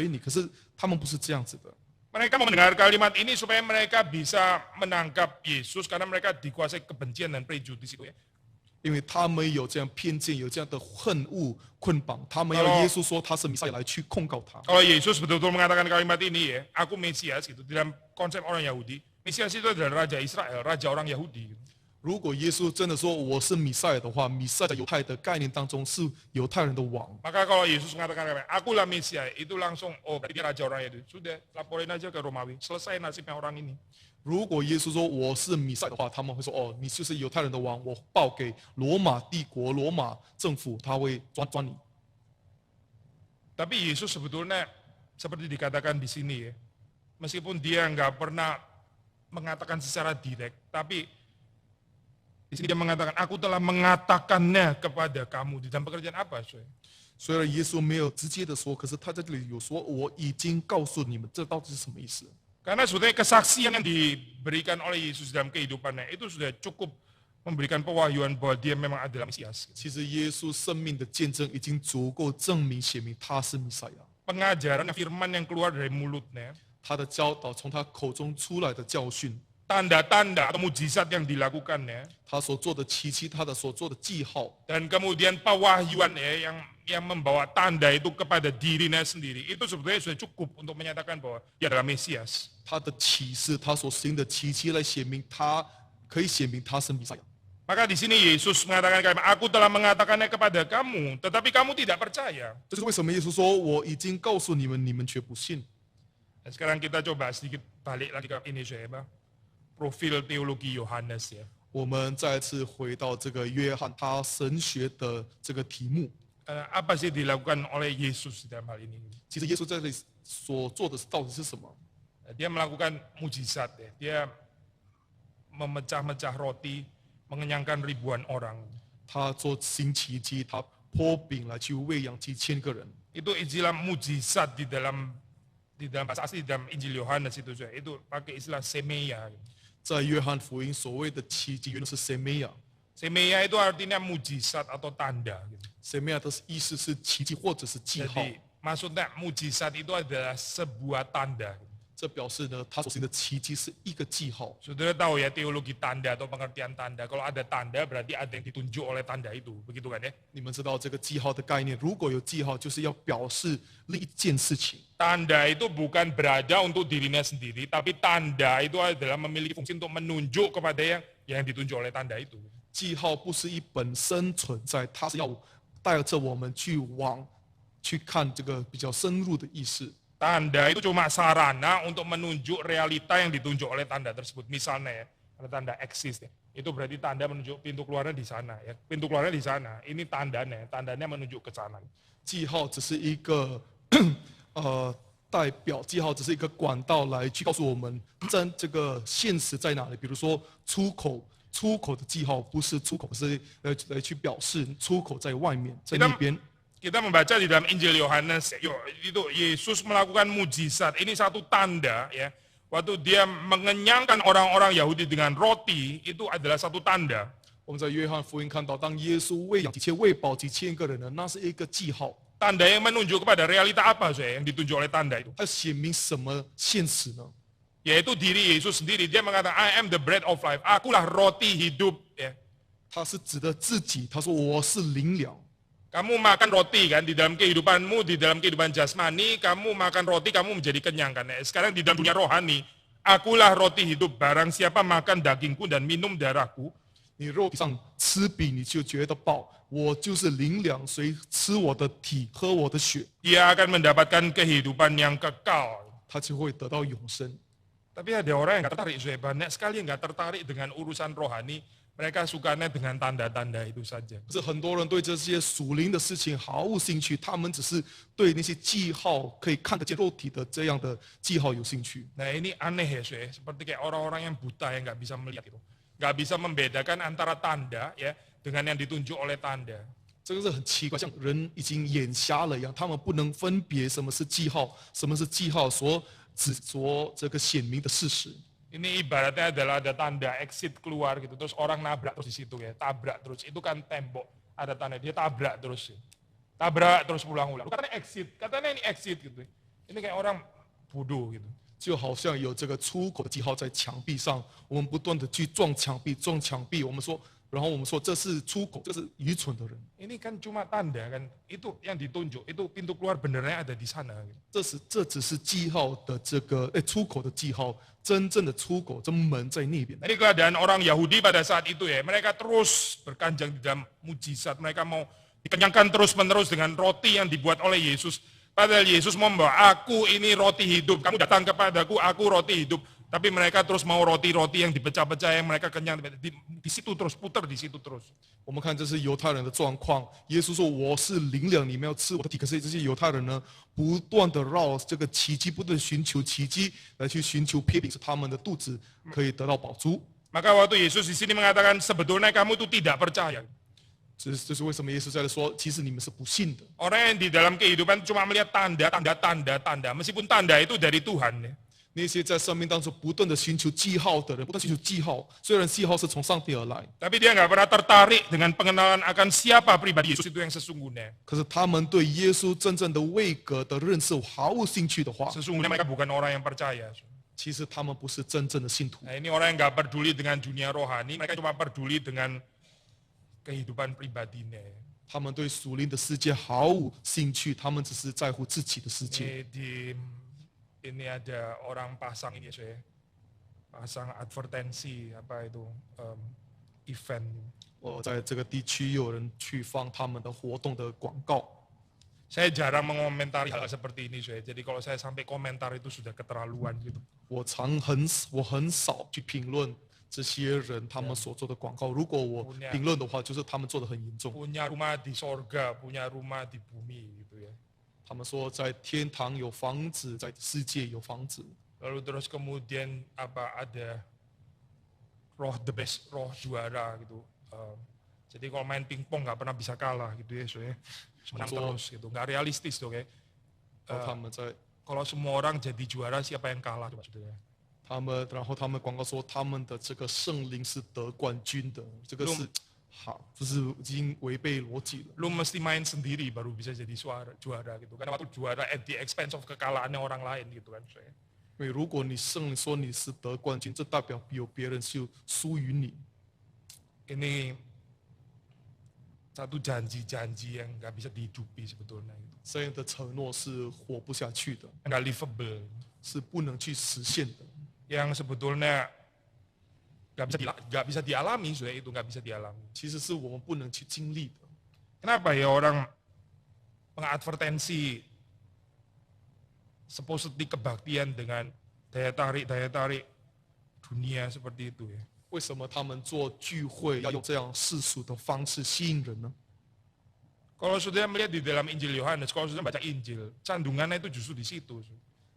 Speaker 2: 你。可是他们不是这样子的。
Speaker 1: Mereka mau mendengar kalimat ini supaya mereka bisa menangkap Yesus karena mereka dikuasai kebencian dan prejudis itu ya.
Speaker 2: 因为他们有这样偏见，有这样的恨恶捆绑，他们要耶稣说他是弥赛亚来去控告他。
Speaker 1: Kalau Yesus betul-betul mengatakan kalimat ini ya, aku Mesias gitu, dalam konsep orang Yahudi, Mesias itu adalah Raja Israel, Raja orang Yahudi.
Speaker 2: 如果耶稣真的说我是弥赛亚的话，弥赛亚犹太的概念当中是犹太人的王。
Speaker 1: Maka kalau Yesus mengatakan akulah Mesias, itu langsung oh berarti dia Raja orang Yahudi. Sudah, laporin aja ke Romawi, selesai nasibnya orang ini.
Speaker 2: 如果耶稣说我是弥赛亚的话，他们会说哦，你就是犹太人的王，我报给罗马帝国、罗马政府，他会抓你。
Speaker 1: Tapi Yesus sebetulnya seperti dikatakan di sini ya, meskipun dia nggak pernah mengatakan secara direct, tapi di sini dia mengatakan, aku telah mengatakannya kepada kamu. Di dalam pekerjaan apa?
Speaker 2: 虽然耶稣没有直接的说，可是他在这里有说我已经告诉你们，这到底是什么意思？
Speaker 1: Karena sebetulnya kesaksian yang diberikan oleh Yesus dalam kehidupannya itu sudah cukup memberikan pewahyuan bahwa dia memang adalah Mesias.
Speaker 2: 其实耶稣生命的见证已经足够证明显明他是弥赛亚。
Speaker 1: Pengajaran firman yang keluar dari mulutnya,
Speaker 2: 他的教导从他口中出来的教训，
Speaker 1: tanda-tanda atau mujizat yang dilakukannya,
Speaker 2: 他所做的奇迹，他的所做的记号，
Speaker 1: dan kemudian pewahyuan ya, yang membawa tanda itu kepada dirinya sendiri, itu sebetulnya sudah cukup untuk menyatakan bahwa dia adalah Mesias.
Speaker 2: 他的启示，他所行的奇迹来显明他可以显明他是弥赛亚。
Speaker 1: Maka di sini Yesus mengatakan kalimat, aku telah mengatakannya kepada kamu, tetapi kamu tidak percaya.
Speaker 2: 这是为什么耶稣说我已经告诉你们，你们却不信。
Speaker 1: Dan sekarang kita coba sedikit balik lagi ke ini saya, profil teologi Yohanes ya.
Speaker 2: 我们再次回到这个约翰他神学的这个题目。
Speaker 1: Apa sih dilakukan oleh Yesus dalam hal ini?
Speaker 2: 其实耶稣在这里所做的到底是什么？
Speaker 1: Dia melakukan mujizat ya. Dia memecah-mecah roti, mengenyangkan ribuan orang.
Speaker 2: 他做行奇迹，他拨饼来去喂养几千个人。
Speaker 1: Itu istilah mujizat di dalam bahasa asli di dalam Injil Yohanes itu saya. Itu pakai istilah semeia.
Speaker 2: 在约翰福音所谓的奇迹，原来是 semeia。
Speaker 1: Semeia itu artinya mujizat atau tanda.
Speaker 2: semeia 的意思是奇迹或者是记号。
Speaker 1: Jadi maksudnya mujizat itu adalah sebuah tanda.
Speaker 2: 这表示呢，他所行的奇迹是一个记号。
Speaker 1: Saudara tahu ya teologi tanda atau pengertian tanda. Kalau ada tanda berarti ada yang ditunjuk oleh tanda itu. Begitu kan ya?
Speaker 2: 你们知道这个记号的概念？如果有记号，就是要表示另一件事情。
Speaker 1: Tanda itu bukan berada untuk dirinya sendiri, tapi tanda itu adalah memiliki fungsi untuk menunjuk kepada yang ditunjuk oleh tanda itu.
Speaker 2: 记号不是一本身存在，它是要带着我们去看这个比较深入的意思。
Speaker 1: Tanda itu cuma sarana untuk menunjuk realita yang ditunjuk oleh tanda tersebut. Misalnya ya, ada tanda eksis ya. Itu berarti tanda menunjuk pintu keluarnya di sana ya. Pintu keluarnya di sana. Ini tandanya menunjuk ke sana.
Speaker 2: 记号只是一个代表，记号只是一个管道来去告诉我们这个现实在哪里。比如说出口的记号不是出口，是来去表示出口在外面，在那边。
Speaker 1: Kita membaca di dalam Injil Yohanes, itu Yesus melakukan mujizat. Ini satu tanda ya. Waktu dia mengenyangkan orang-orang Yahudi dengan roti, itu adalah satu tanda.
Speaker 2: 我们在约翰福音看到，当耶稣喂饱几千个人呢，那是一个记号。
Speaker 1: Tanda yang menunjuk kepada realita apa saya yang ditunjuk oleh tanda itu?
Speaker 2: 它显明什么现实呢？
Speaker 1: Yaitu diri Yesus sendiri. Dia mengatakan, I am the bread of life. Akulah roti hidup. Ya.
Speaker 2: 他是指的自己，他说我是灵粮。
Speaker 1: Kamu makan roti kan di dalam kehidupanmu, di dalam kehidupan jasmani, kamu makan roti, kamu menjadi kenyang kan. Sekarang di dalam dunia rohani, akulah roti hidup. Barang siapa makan dagingku dan minum darahku,
Speaker 2: 你肉体上吃饼你就觉得饱，我就是灵粮，谁吃我的体喝我的血，
Speaker 1: dia akan mendapatkan kehidupan yang kekal.
Speaker 2: 他就会得到永生。
Speaker 1: Tapi ada orang yang nggak tertarik, saya banyak sekali yang nggak tertarik dengan urusan rohani. Mereka sukanya dengan tanda-tanda itu saja.
Speaker 2: 可是很多人对这些属灵的事情毫无兴趣，他们只是对那些记号可以看得见肉体的这样的记号有兴趣。
Speaker 1: Nah ini aneh ya, saya seperti kayak orang-orang yang buta yang nggak bisa melihat itu, nggak bisa membedakan antara tanda ya dengan yang ditunjuk oleh tanda.
Speaker 2: 这个是很奇怪，像人已经眼瞎了一样，他们不能分别什么是记号，什么是记号所这个显明的事实。
Speaker 1: Ini ibaratnya adalah ada tanda exit keluar gitu, terus orang nabrak terus di situ ya, tabrak terus, itu kan tembok, ada tanda dia tabrak terus, tabrak terus ulang-ulang. Katanya ini exit gitu. Ini kayak orang bodoh gitu.
Speaker 2: 就好像有这个出口的记号在墙壁上，我们不断的去撞墙壁，撞墙壁。我们说，然后我们说这是出口，这是愚蠢的人。
Speaker 1: Ini kan cuma tanda kan, itu yang ditunjuk, itu pintu keluar benernya ada di sana. Gitu.
Speaker 2: 这只是记号的这个出口的记号，真正的出口这门在那边。
Speaker 1: Jadi keadaan orang Yahudi pada saat itu ya, mereka terus berkanjang di dalam mujizat, mereka mau dikenyangkan terus-menerus dengan roti yang dibuat oleh Yesus. Padahal Yesus membawa, aku ini roti hidup, kamu datang kepadaku, aku roti hidup. Tapi mereka terus mau roti-roti yang dipecah-pecah, yang mereka kenyang, di situ terus, putar di situ terus.
Speaker 2: 我们看这是犹太人的状况。耶稣说：“我是灵粮，你们要吃我的体。”可是这些犹太人呢，不断的绕这个奇迹，不断地寻求奇迹来去寻求撇饼，使他们的肚子可以得到饱足。
Speaker 1: Maka waktu Yesus di sini mengatakan sebetulnya kamu itu tidak percaya.
Speaker 2: 这是为什么耶稣在这说，其实你们是不信的。
Speaker 1: Orang yang di dalam kehidupan cuma melihat tanda, meskipun tanda itu dari Tuhan. Ya.
Speaker 2: 那些在生命当中不断的寻求记号的人，不断寻求记号，虽然记号是从上帝而来，
Speaker 1: Tapi dia nggak pernah tertarik dengan pengenalan akan siapa pribadi Yesus itu yang sesungguhnya.
Speaker 2: 可是他们对耶稣真正的位格的认识毫无兴趣的话，
Speaker 1: Sesungguhnya mereka bukan orang yang percaya.
Speaker 2: 其实他们不是真正的信徒。
Speaker 1: Nah, ini orang yang nggak peduli dengan dunia rohani, mereka cuma peduli dengan kehidupan pribadinya.
Speaker 2: 他们对属灵的世界毫无兴趣，他们只是在乎自己的世界。
Speaker 1: Ini ada orang pasang ini saya, pasang advertensi apa itu event.
Speaker 2: 在这个地区有人去放他们的活动的广告。
Speaker 1: Saya jarang mengomentari hal seperti ini saya. Jadi kalau saya sampai komentar itu sudah keterlaluan gitu.
Speaker 2: 我很少去评论这些人他们所做的广告。如果我评论的话，就是他们做的很严重。
Speaker 1: Punya rumah di sorga, punya rumah di bumi gitu ya.
Speaker 2: 他们说在天堂有房子，在世界有房子。
Speaker 1: Lalu terus kemudian apa ada roh the best, roh juara gitu. Jadi kalau main pingpong nggak pernah bisa kalah gitu ya, soalnya menang terus gitu, nggak realistis tuh kayak.
Speaker 2: 他们在
Speaker 1: Kalau semua orang jadi juara siapa yang kalah coba saudara?
Speaker 2: 然后他们广告说他们的这个圣灵是得冠军的，这个是好，就是已经违背逻辑了。
Speaker 1: Lu mesti main sendiri baru bisa jadi juara gitu. Karena waktu juara at the expense of kekalahannya orang lain gitu kan.
Speaker 2: 因为如果你圣灵说你是得冠军，这代表有别人就输于你。
Speaker 1: Ini satu janji-janji yang nggak bisa dihidupi sebetulnya gitu.
Speaker 2: 这样的承诺是活不下去的，
Speaker 1: Nggak livable.
Speaker 2: 是不能去实现的。
Speaker 1: Yang sebetulnya nggak bisa dialami, sudah itu nggak bisa dialami.
Speaker 2: 其实是我们不能去经历的。
Speaker 1: Kenapa ya orang mengadvertensi supposedly kebaktian dengan daya tarik dunia seperti itu ya?
Speaker 2: 为什么他们做聚会要用这样世俗的方式吸引人呢？
Speaker 1: Kalau saudara melihat di dalam Injil Yohanes, kalau saudara baca Injil, candungannya itu justru di situ.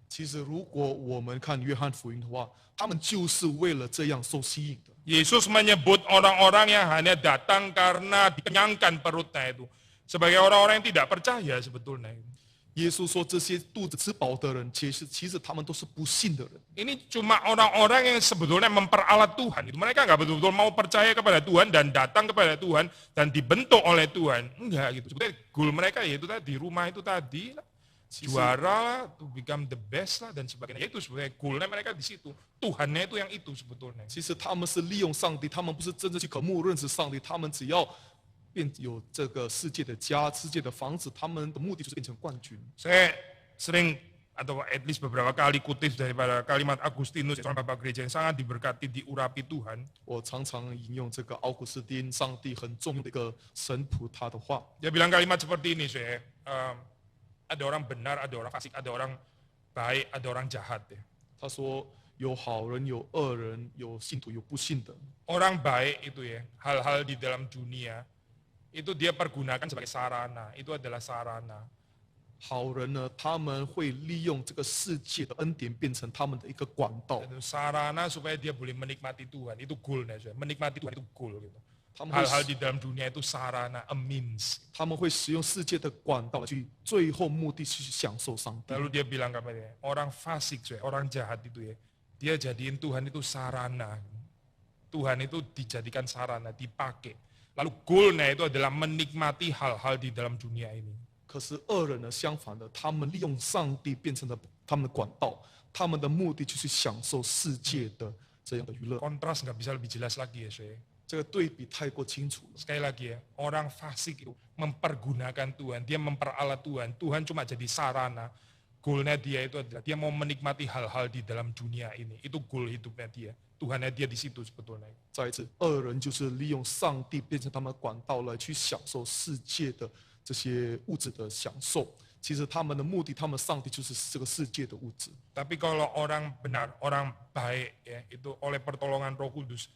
Speaker 2: 其实如果我们看约翰福音的话，他们就是为了这样受吸引的。
Speaker 1: Yesus menyebut orang-orang yang hanya datang karena dikenyangkan perutnya itu sebagai orang-orang yang tidak percaya sebetulnya.
Speaker 2: 耶稣说这些肚子吃饱的人，其实他们都是不信的人。
Speaker 1: Ini cuma orang-orang yang sebetulnya memperalat Tuhan. Mereka nggak betul-betul mau percaya kepada Tuhan dan datang kepada Tuhan dan dibentuk oleh Tuhan. Enggak gitu. Sebetulnya goal mereka yaitu tadi, rumah itu tadi, juara, to become the best lah dan sebagainya. Itu sebetulnya goalnya mereka di situ. Tuhannya itu yang itu sebetulnya.
Speaker 2: 其实他们是利用上帝，他们不是真正去渴慕认识上帝，他们只要有这个世界的家、世界的房子，他们的目的就是变成冠军。
Speaker 1: Saya sering atau at least beberapa kali kutip daripada kalimat Agustinus, seorang bapak gereja yang sangat diberkati, diurapi Tuhan.
Speaker 2: 我常常引用这个奥古斯丁，上帝很重要的一个神仆他的话。
Speaker 1: Dia bilang kalimat seperti ini, saya ada orang benar, ada orang fasik, ada orang baik, ada orang jahat ya.
Speaker 2: 他说有好人，有恶人，有信徒，有不信的。
Speaker 1: Orang baik itu ya, hal-hal di dalam dunia itu dia pergunakan sebagai sarana, itu adalah sarana.
Speaker 2: 好人呢，他们会利用这个世界的恩典变成他们的一个管道，
Speaker 1: Itu sarana supaya dia boleh menikmati Tuhan, itu goalnya. Menikmati Tuhan itu goal gitu.
Speaker 2: 他们会
Speaker 1: Hal-hal di dalam dunia itu sarana, a means.
Speaker 2: 他们会使用世界的管道去，最后目的去享受上帝。
Speaker 1: Lalu dia bilang kepada dia, orang fasik, orang jahat itu ya, dia jadiin Tuhan itu sarana. Tuhan itu dijadikan sarana, dipakai. Lalu goalnya itu adalah menikmati hal-hal di dalam dunia ini.
Speaker 2: 可是恶人呢，相反的，他们利用上帝变成了他们的管道，他们的目的就是享受世界的这样的娱乐。
Speaker 1: Kontras nggak bisa lebih jelas lagi ya, saya.
Speaker 2: 这个对比太过清楚了。
Speaker 1: Sekali lagi ya, orang fasik itu mempergunakan Tuhan, dia memperalat Tuhan. Tuhan cuma jadi sarana. Goalnya dia itu adalah dia mau menikmati hal-hal di dalam dunia ini. Itu goal hidupnya dia. Tuhannya dia di situ sebetulnya.
Speaker 2: 再一次，恶人就是利用上帝变成他们的管道来去享受世界的这些物质的享受。其实他们的目的，他们上帝就是这个世界的物质。
Speaker 1: Tapi kalau orang benar, orang baik ya, itu oleh pertolongan Roh Kudus,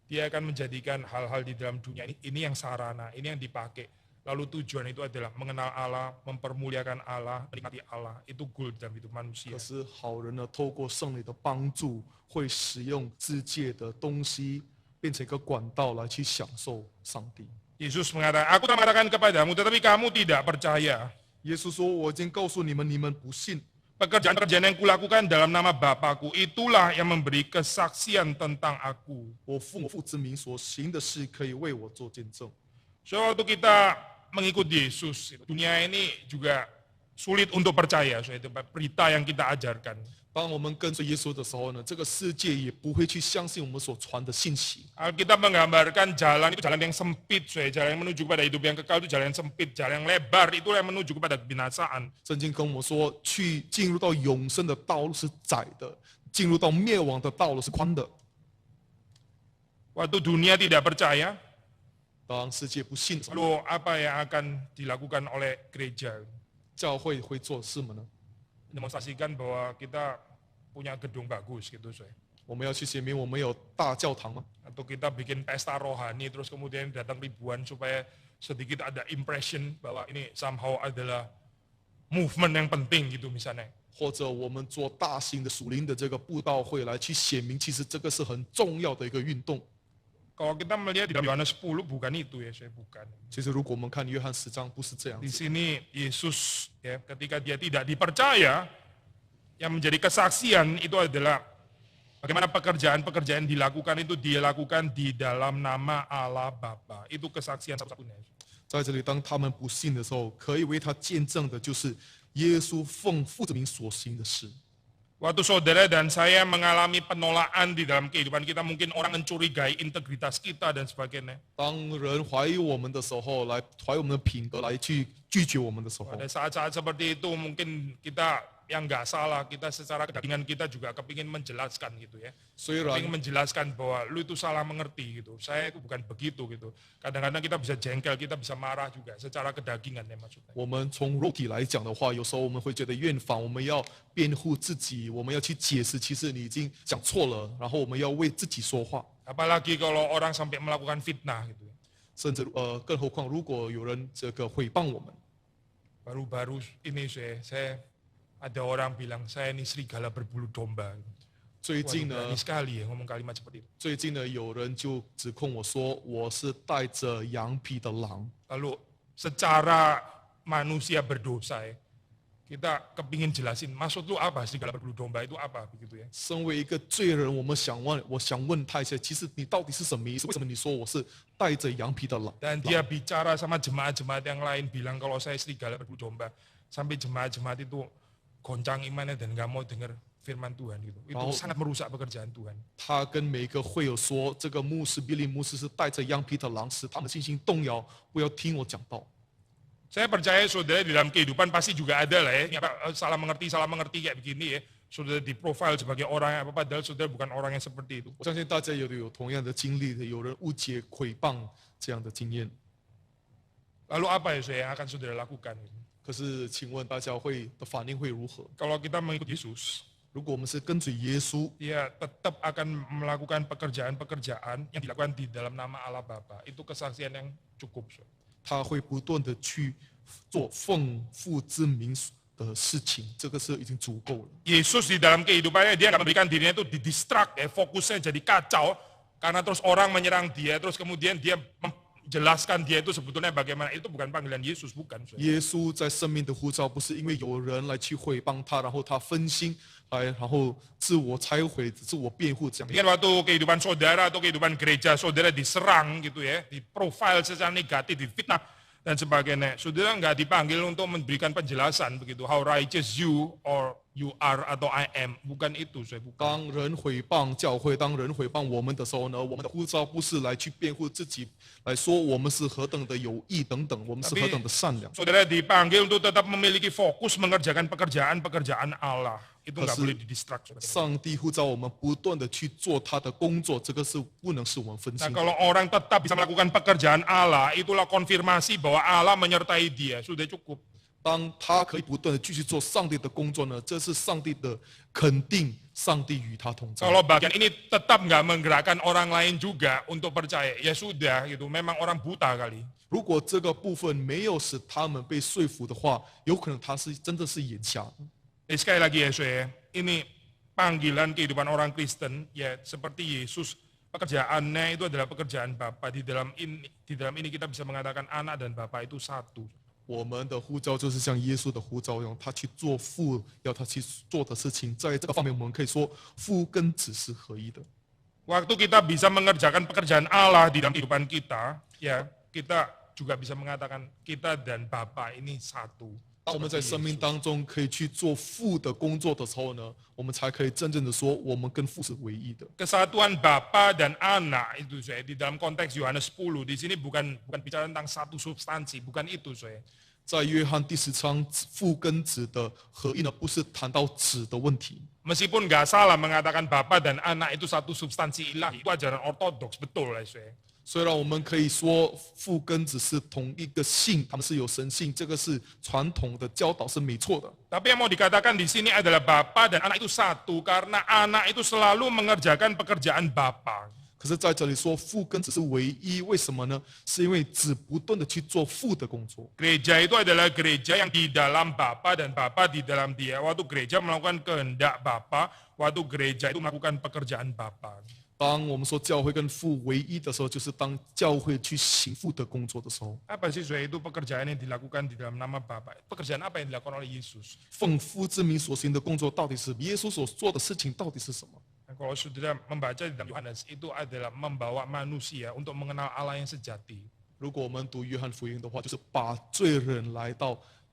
Speaker 1: dia akan menjadikan hal-hal di dalam dunia ini yang sarana, ini yang dipakai. Lalu tujuan itu adalah mengenal Allah, mempermuliakan Allah, menikmati Allah. Itu goal dalam hidup manusia.
Speaker 2: 可是好人呢，透过圣灵的帮助，会使用世界的东西变成一个管道来去享受上帝。
Speaker 1: Yesus mengatakan, aku telah mengatakan kepadamu, tetapi kamu tidak percaya.
Speaker 2: 耶稣说：“我已经告诉你们，你们不信。
Speaker 1: Pekerjaan-pekerjaan yang kulakukan dalam nama Bapakku, itulah yang memberi kesaksian tentang aku.
Speaker 2: 我奉我父之名所行的事，可以为我做见证。”
Speaker 1: So, waktu kita mengikuti Yesus, dunia ini juga sulit untuk percaya. So, itu berita yang kita ajarkan.
Speaker 2: 当我们跟随耶稣的时候呢，这个世界也不会去相信我们所传的信息。
Speaker 1: Alkitab menggambarkan jalan itu jalan yang sempit, jalan yang menuju kepada hidup yang kekal itu jalan yang sempit, jalan yang lebar itulah yang menuju kepada kebinasaan.
Speaker 2: 圣经跟我们说，去进入到永生的道路是窄的，进入到灭亡的道路是宽的。
Speaker 1: Waktu dunia tidak percaya,
Speaker 2: 当世界不信的时候，
Speaker 1: lalu apa yang akan dilakukan oleh gereja?
Speaker 2: 教会会做什么呢？
Speaker 1: Demonstrasikan bahwa kita punya gedung bagus gitu, saya.
Speaker 2: 我们要去显明我们有大教堂吗？
Speaker 1: Atau kita bikin pesta rohani terus kemudian datang ribuan supaya sedikit ada impression bahwa ini somehow adalah movement yang penting gitu misalnya.
Speaker 2: 或者我们做大型的属灵的这个布道会来去显明，其实这个是很重要的一个运动。
Speaker 1: Kalau kita melihat di dalam Yohanes 10 bukan itu ya, saya bukan.
Speaker 2: 其实如果我们看约翰10章，不是这样
Speaker 1: Di
Speaker 2: 子。
Speaker 1: sini Yesus ya ketika dia tidak dipercaya, yang menjadi kesaksian itu adalah bagaimana pekerjaan-pekerjaan dilakukan itu dia lakukan di dalam nama Allah Bapa. Itu kesaksian satu-satunya.
Speaker 2: 在这里，当他们不信的时候，可以为他见证的就是耶稣奉父之名所行的事。
Speaker 1: Waktu saudara dan saya mengalami penolakan di dalam kehidupan kita, mungkin orang mencurigai integritas kita dan sebagainya.
Speaker 2: 当人怀疑我们的时候，来怀疑我们的品格，来去拒绝我们的时候，
Speaker 1: Pada saat-saat seperti itu mungkin kita yang nggak salah, kita secara kedagingan kita juga kepingin menjelaskan gitu ya.
Speaker 2: 虽然
Speaker 1: Kepingin menjelaskan bahwa lu itu salah mengerti gitu. Saya itu bukan begitu gitu. Kadang-kadang kita bisa jengkel, kita bisa marah juga secara kedagingan ya maksudnya.
Speaker 2: 我们从肉体来讲的话，有时候我们会觉得厌烦，我们要辩护自己，我们要去解释，其实你已经讲错了，然后我们要为自己说话。
Speaker 1: Apalagi kalau orang sampai melakukan fitnah gitu ya.
Speaker 2: 甚至更何况如果有人这个诽谤我们，
Speaker 1: Baru-baru ini saya ada orang bilang saya ini serigala berbulu domba.
Speaker 2: 最
Speaker 1: Waduh,
Speaker 2: 近呢
Speaker 1: berani，sekali ya ngomong kalimat seperti itu.
Speaker 2: 最近呢，有人就指控我说我是带着羊皮的狼。
Speaker 1: Lalu secara manusia berdosa ya, kita kepingin jelasin, maksud lu apa serigala berbulu domba itu apa begitu ya.
Speaker 2: 身为一个罪人，我想问他一下，其实你到底是什么意思？为什么你说我是带着羊皮的狼？
Speaker 1: Dan dia bicara sama jemaat-jemaat yang lain bilang kalau saya serigala berbulu domba. Sampai jemaat-jemaat itu goncang imannya dan nggak mau dengar firman Tuhan gitu. Itu
Speaker 2: Oh.
Speaker 1: sangat merusak pekerjaan Tuhan.
Speaker 2: 他跟每个会友说，这个牧师比利牧师是带着羊皮的狼，使他们信心动摇，不要听我讲道。
Speaker 1: Saya percaya saudara di dalam kehidupan pasti juga ada lah ya, ini apa, salah mengerti kayak begini ya. Saudara di profile sebagai orang yang apa, padahal saudara bukan orang yang seperti itu.
Speaker 2: 我相信大家有同样的经历的，有人误解、诽谤这样的经验。
Speaker 1: Lalu apa ya yang akan saudara lakukan?
Speaker 2: 可是，请问大教会的反应会如何？
Speaker 1: Kalau kita mengikut Yesus,
Speaker 2: 如果我们是跟随耶稣，
Speaker 1: dia tetap akan melakukan pekerjaan-pekerjaan yang dilakukan di dalam nama Allah Bapa. Itu kesaksian yang cukup.
Speaker 2: 他会不断的去做奉父之名的事情，这个是已经足够了。
Speaker 1: Yesus di dalam kehidupannya dia nggak memberikan dirinya itu didistract, fokusnya jadi kacau karena terus orang menyerang dia, terus kemudian dia menjelaskan dia itu sebetulnya bagaimana. Itu bukan panggilan Yesus, bukan.
Speaker 2: 耶稣在生命的呼召，不是因为有人来去诽谤他，然后他分心来，然后自我拆毁、自我辩护这样。
Speaker 1: Mungkin waktu kehidupan saudara atau kehidupan gereja saudara diserang gitu ya, di profile secara negatif, difitnah dan sebagainya. Saudara nggak dipanggil untuk memberikan penjelasan begitu, how righteous you or you are atau I am, bukan itu, saya bukan.
Speaker 2: 当人毁谤教会，当人毁谤我们的时候呢，我们的呼召不是来去辩护自己，来说我们是何等的有义等等，我们是何等的善良。
Speaker 1: Saudara dipanggil untuk tetap memiliki fokus mengerjakan pekerjaan-pekerjaan Allah. Itu nggak boleh didistract.
Speaker 2: 上帝呼召我们不断的去做他的工作，这个是不能使我们分
Speaker 1: Nah
Speaker 2: 心。
Speaker 1: kalau orang tetap bisa melakukan pekerjaan Allah, itulah konfirmasi bahwa Allah menyertai dia, sudah cukup.
Speaker 2: 当他可以不断的继续做上帝的工作呢，这是上帝的肯定，上帝与他同在。
Speaker 1: Kalau bagian ini tetap nggak menggerakkan orang lain juga untuk percaya, ya sudah gitu, memang orang buta kali.
Speaker 2: 如果这个部分没有使他们被说服的话，有可能他是真的是眼瞎。
Speaker 1: Sekali lagi ya saya, ini panggilan kehidupan orang Kristen, ya seperti Yesus, pekerjaannya itu adalah pekerjaan Bapa. Di dalam ini kita bisa mengatakan anak dan Bapa itu satu.
Speaker 2: 我们的呼召就是像耶稣的呼召一样，他去做父要他去做的事情，在这个方面我们可以说父跟子是合一的。
Speaker 1: Waktu kita bisa mengerjakan pekerjaan Allah di dalam kehidupan kita, ya kita juga bisa mengatakan kita dan Bapa ini satu.
Speaker 2: 当我们在生命当中可以去做父的工作的时候呢，我们才可以真正的说，我们跟父是唯一的。
Speaker 1: Kesatuan Bapa dan Anak itu saya di dalam konteks Yohanes 10 di sini bukan bicara tentang satu substansi, bukan itu saya.
Speaker 2: 在约翰第10章，父跟子的合一呢，不是谈到子的问题。
Speaker 1: Meskipun nggak salah mengatakan Bapa dan Anak itu satu substansi ilahi, itu ajaran ortodoks betul ya saya.
Speaker 2: 虽然我们可以说父跟子是同一个性，他们是有神性，这个是传统的教导是没错的。
Speaker 1: Tapi yang mau dikatakan di sini adalah Bapa dan Anak itu satu karena Anak itu selalu mengerjakan pekerjaan Bapa.
Speaker 2: 可是在这里说父跟子是唯一，为什么呢？是因为子不断的去做父的工作。
Speaker 1: Gereja itu adalah gereja yang di dalam Bapa dan Bapa di dalam dia. Waktu gereja melakukan kehendak Bapa, waktu gereja itu melakukan pekerjaan Bapa.
Speaker 2: 当我们说教会跟父唯一的时候，就是当教会去行父的工作的时候。
Speaker 1: Apa sih saya itu pekerjaan yang dilakukan di dalam nama Bapa? Pekerjaan apa yang dilakukan oleh Yesus?
Speaker 2: 奉父之名所行的工作到底是耶稣所做的事情到底是什么？
Speaker 1: Nah, kalau saudara membaca di dalam Yohanes itu adalah membawa manusia untuk mengenal Allah yang sejati.
Speaker 2: 如果我们读约翰福音的话，就是把罪人